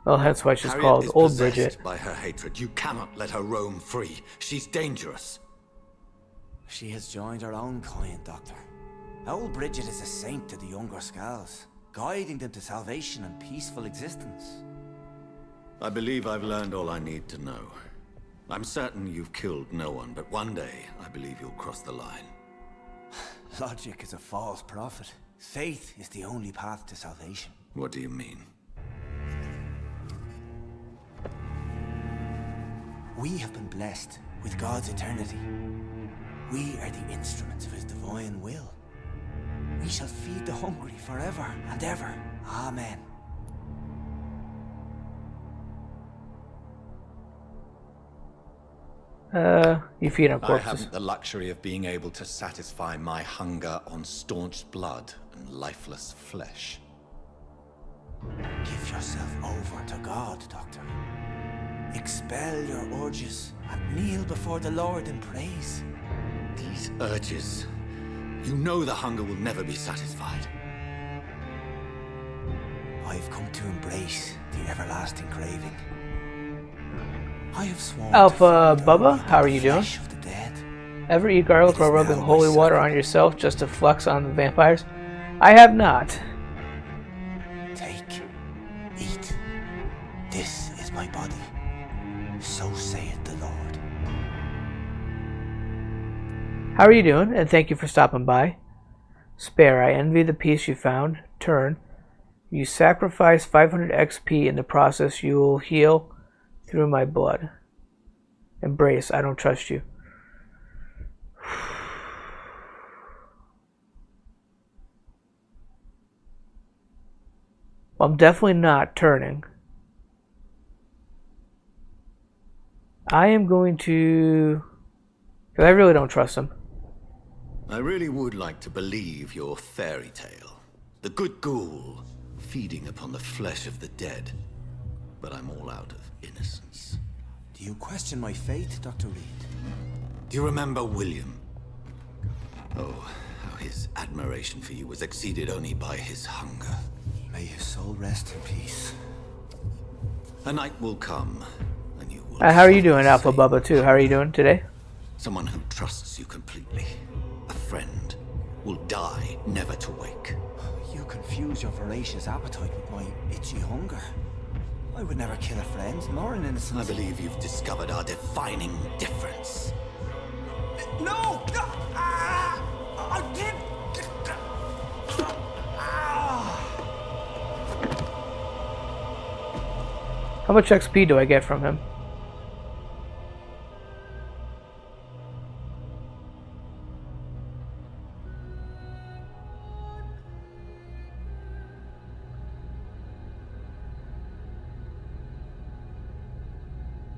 Well, that's why she's Harriet called is Old possessed Bridget. by her hatred. You cannot let her roam free. She's dangerous. She has joined her own kind, Doctor. Old Bridget is a saint to the younger Skals, guiding them to salvation and peaceful existence. I believe I've learned all I need to know. I'm certain you've killed no one, but one day I believe you'll cross the line. Logic is a false prophet. Faith is the only path to salvation. What do you mean? We have been blessed with God's eternity. We are the instruments of his divine will. We shall feed the hungry forever and ever. Amen. You feed on I corpses. haven't the luxury of being able to satisfy my hunger on staunch blood and lifeless flesh. Give yourself over to God, Doctor. Expel your urges and kneel before the Lord in praise. These urges. You know the hunger will never be satisfied. I've come to embrace the everlasting craving. I have sworn Alpha Bubba, how are you doing? Ever eat garlic while rubbing holy water on yourself just to flex on the vampires? I have not. Take, eat. This is my body. So saith the Lord. How are you doing? And thank you for stopping by. Spare, I envy the peace you found. Turn. You sacrifice 500 XP in the process. You will heal through my blood. Embrace, I don't trust you. Well, I'm definitely not turning. I am going to... because I really don't trust him. I really would like to believe your fairy tale. The good ghoul feeding upon the flesh of the dead. But I'm all out of innocence. Do you question my faith, Dr. Reed? Do you remember William? Oh, how his admiration for you was exceeded only by his hunger. May his soul rest in peace. A night will come, and you will... How are you doing, Alpha Bubba, too? How are you doing today? Someone who trusts you completely. A friend will die never to wake. You confuse your voracious appetite with my itchy hunger. I would never kill a friend, nor an innocent. I believe you've discovered our defining difference. No! No! Ah! I did... How much XP do I get from him?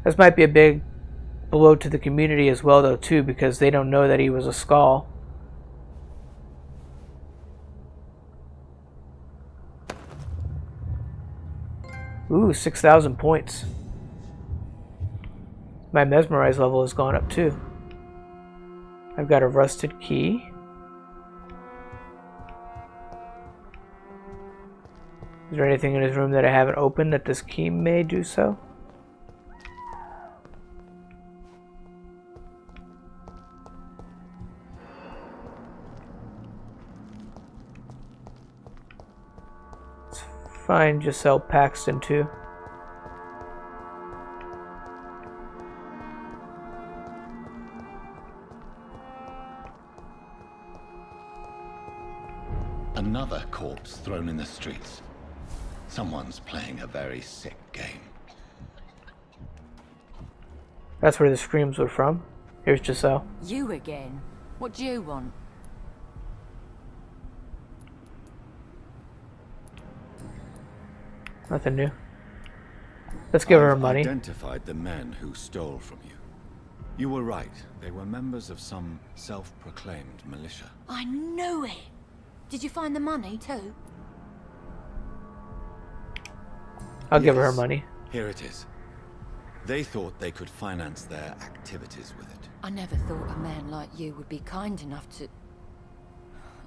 This might be a big blow to the community as well, though, too, because they don't know that he was a Skal. Ooh, 6,000 points. My mesmerize level has gone up, too. I've got a rusted key. Is there anything in his room that I haven't opened that this key may do so? Find Giselle Paxton too. Another corpse thrown in the streets. Someone's playing a very sick game. That's where the screams were from. Here's Giselle. You again? What do you want? Nothing new. Let's give her money. Identified the men who stole from you. You were right. They were members of some self-proclaimed militia. I knew it! Did you find the money too? I'll give her money. Here it is. They thought they could finance their activities with it. I never thought a man like you would be kind enough to...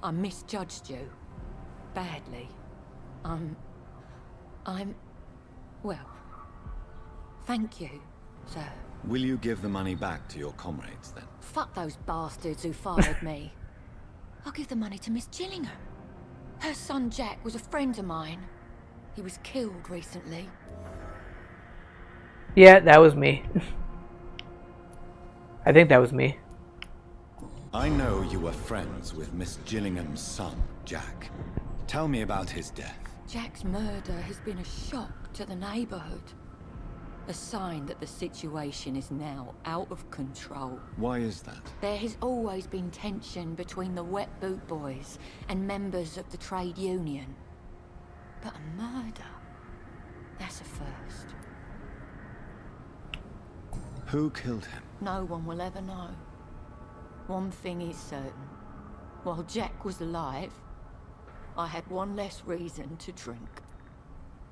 I misjudged you. Badly. I'm... Well, thank you, sir. Will you give the money back to your comrades, then? Fuck those bastards who fired me. I'll give the money to Miss Gillingham. Her son Jack was a friend of mine. He was killed recently. Yeah, that was me. I think that was me. I know you were friends with Miss Gillingham's son, Jack. Tell me about his death. Jack's murder has been a shock to the neighborhood. A sign that the situation is now out of control. Why is that? There has always been tension between the Wet Boot Boys and members of the trade union. But a murder? That's a first. Who killed him? No one will ever know. One thing is certain. While Jack was alive, I had one less reason to drink.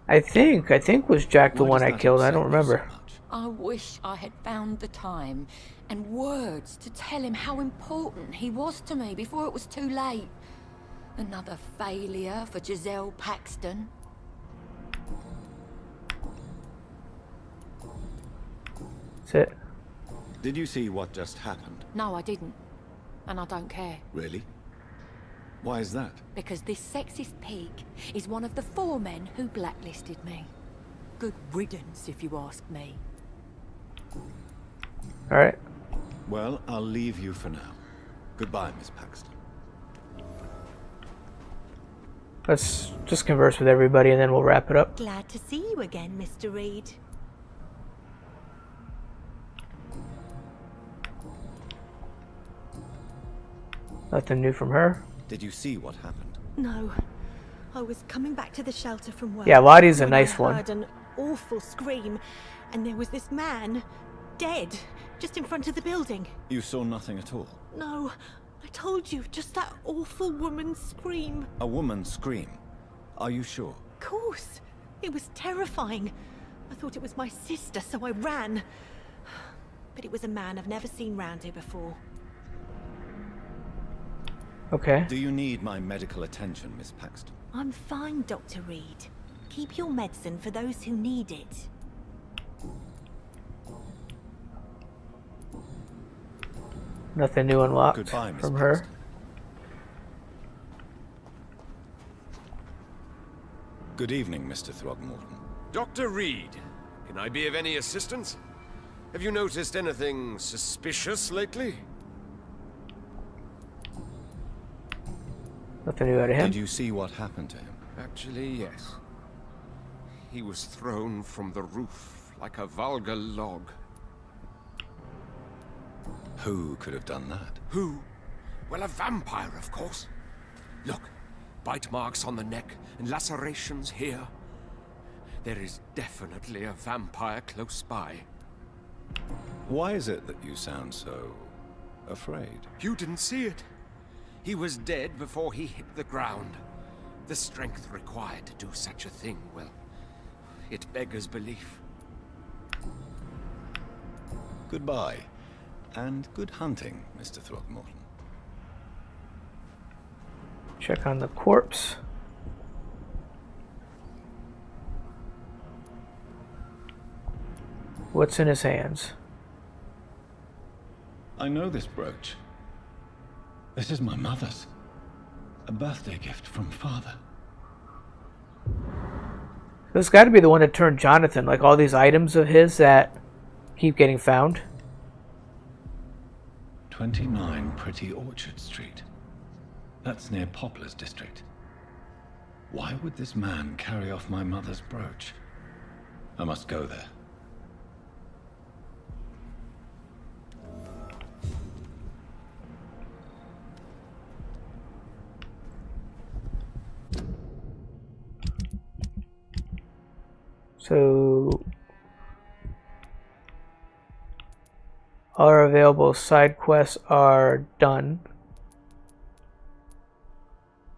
I think was Jack the one I killed. I don't remember. I wish I had found the time and words to tell him how important he was to me before it was too late. Another failure for Giselle Paxton. That's it. Did you see what just happened? No, I didn't. And I don't care. Really? Why is that? Because this sexist pig is one of the 4 men who blacklisted me. Good riddance, if you ask me. Alright. Well, I'll leave you for now. Goodbye, Miss Paxton. Let's just converse with everybody and then we'll wrap it up. Glad to see you again, Mr. Reed. Nothing new from her. Did you see what happened? No. I was coming back to the shelter from work. Yeah, Lottie's a when nice I one. heard an awful scream, and there was this man, dead, just in front of the building. You saw nothing at all? No, I told you, just that awful woman's scream. A woman's scream? Are you sure? Of course. It was terrifying. I thought it was my sister, so I ran. But it was a man I've never seen round here before. Okay. Do you need my medical attention, Miss Paxton? I'm fine, Dr. Reed. Keep your medicine for those who need it. Nothing new unlocked Goodbye, Miss from her. Paxton. Good evening, Mr. Throgmorton. Dr. Reed, can I be of any assistance? Have you noticed anything suspicious lately? Nothing new out of him. Did you see what happened to him? Actually, yes. He was thrown from the roof like a vulgar log. Who could have done that? Who? Well, a vampire, of course. Look, bite marks on the neck and lacerations here. There is definitely a vampire close by. Why is it that you sound so afraid? You didn't see it. He was dead before he hit the ground. The strength required to do such a thing, well, it beggars belief. Goodbye, and good hunting, Mr. Throgmorton. Check on the corpse. What's in his hands? I know this brooch. This is my mother's. A birthday gift from father. This got to be the one that turned Jonathan, like all these items of his that keep getting found. 29 Pretty Orchard Street. That's near Poplar's district. Why would this man carry off my mother's brooch? I must go there. So all our available side quests are done.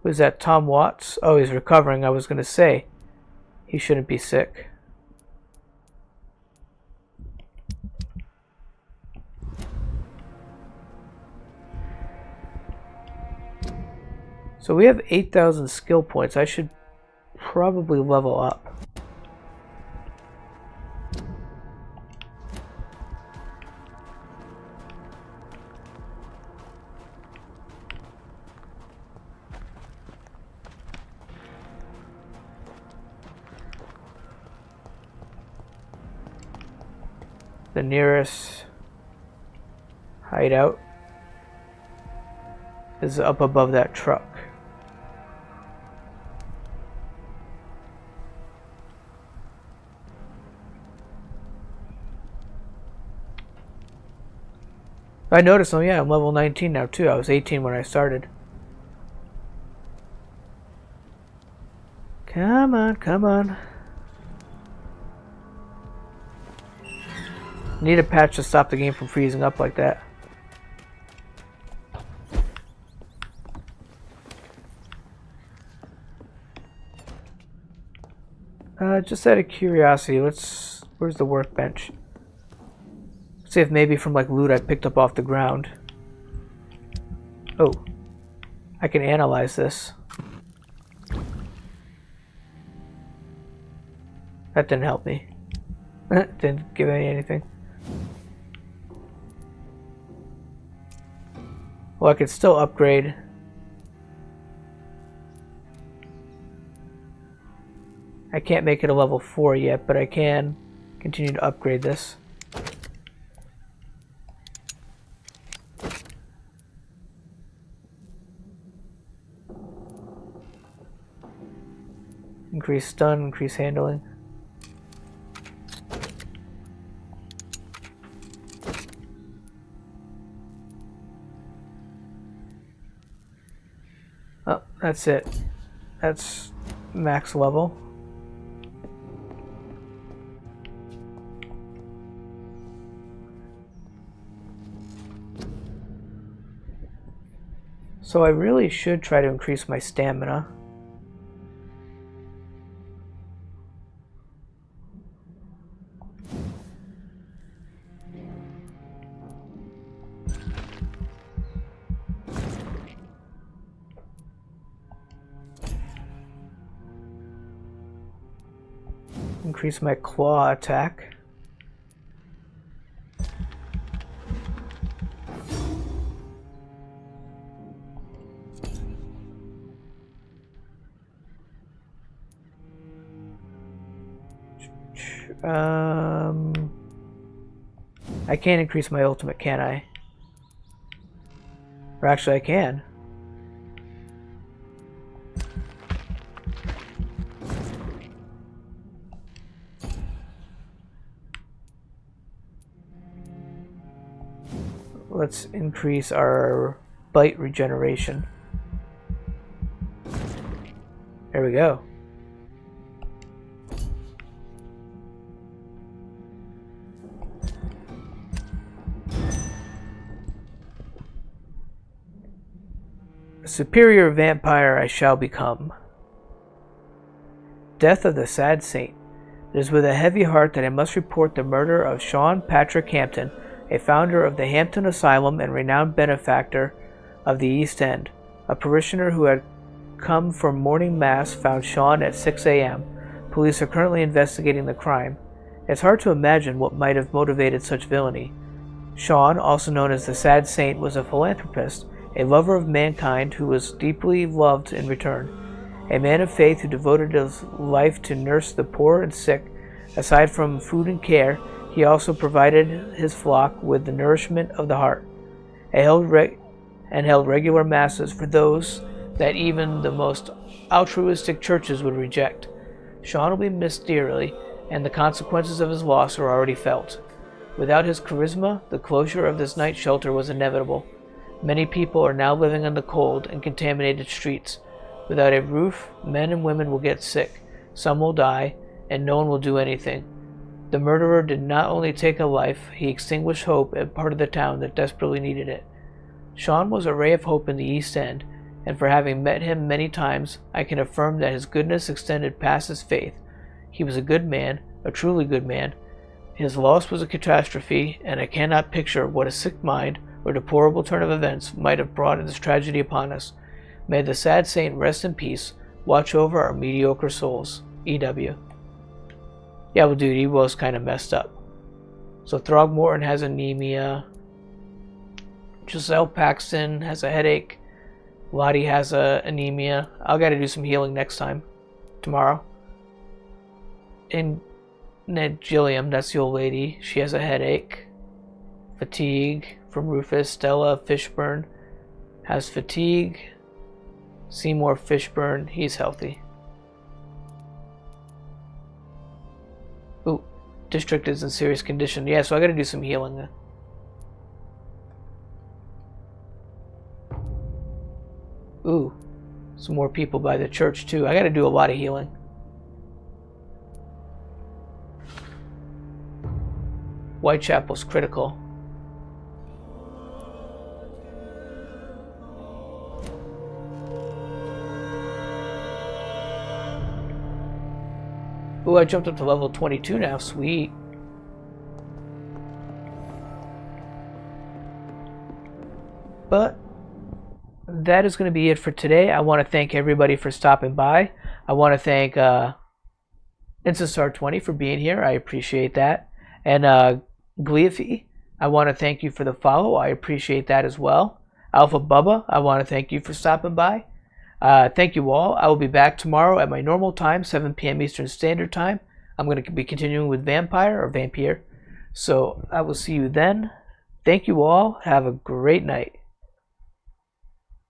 Was that Tom Watts? Oh, he's recovering. I was going to say he shouldn't be sick. So we have 8,000 skill points. I should probably level up. The nearest hideout is up above that truck. I noticed, oh yeah, I'm level 19 now too. I was 18 when I started. Come on, come on. Need a patch to stop the game from freezing up like that. Just out of curiosity, where's the workbench? Let's see if maybe from like loot I picked up off the ground. Oh, I can analyze this. That didn't help me. Didn't give me anything. Well, I could still upgrade. I can't make it a level 4 yet, but I can continue to upgrade this. Increase stun, increase handling. Oh, that's it. That's max level. So I really should try to increase my stamina. Increase my claw attack. I can't increase my ultimate, can I? Or actually I can. Let's increase our bite regeneration. There we go. A superior vampire I shall become. Death of the Sad Saint. It is with a heavy heart that I must report the murder of Sean Patrick Hampton, a founder of the Hampton Asylum and renowned benefactor of the East End. A parishioner who had come for morning mass found Sean at 6 a.m. Police are currently investigating the crime. It's hard to imagine what might have motivated such villainy. Sean, also known as the Sad Saint, was a philanthropist, a lover of mankind who was deeply loved in return. A man of faith who devoted his life to nurse the poor and sick. Aside from food and care, he also provided his flock with the nourishment of the heart, and held regular masses for those that even the most altruistic churches would reject. Sean will be missed dearly, and the consequences of his loss are already felt. Without his charisma, the closure of this night shelter was inevitable. Many people are now living in the cold and contaminated streets. Without a roof, men and women will get sick, some will die, and no one will do anything. The murderer did not only take a life, he extinguished hope in part of the town that desperately needed it. Sean was a ray of hope in the East End, and for having met him many times, I can affirm that his goodness extended past his faith. He was a good man, a truly good man. His loss was a catastrophe, and I cannot picture what a sick mind or deplorable turn of events might have brought this tragedy upon us. May the Sad Saint rest in peace, watch over our mediocre souls. E.W. Yeah, well, dude, he was kind of messed up. So Throgmorton has anemia. Giselle Paxton has a headache. Lottie has anemia. I'll gotta do some healing next time. Tomorrow. And Ned Gilliam, that's the old lady. She has a headache. Fatigue from Rufus. Stella Fishburne has fatigue. Seymour Fishburne, he's healthy. Ooh, district is in serious condition. Yeah, so I gotta do some healing then. Ooh, some more people by the church too. I gotta do a lot of healing. Whitechapel's critical. Ooh, I jumped up to level 22 now. Sweet. But that is going to be it for today. I want to thank everybody for stopping by. I want to thank Insastar20 for being here. I appreciate that. And Gleafy, I want to thank you for the follow. I appreciate that as well. Alpha Bubba, I want to thank you for stopping by. Thank you all. I will be back tomorrow at my normal time, 7 p.m. Eastern Standard Time. I'm going to be continuing with Vampyr. So I will see you then. Thank you all. Have a great night.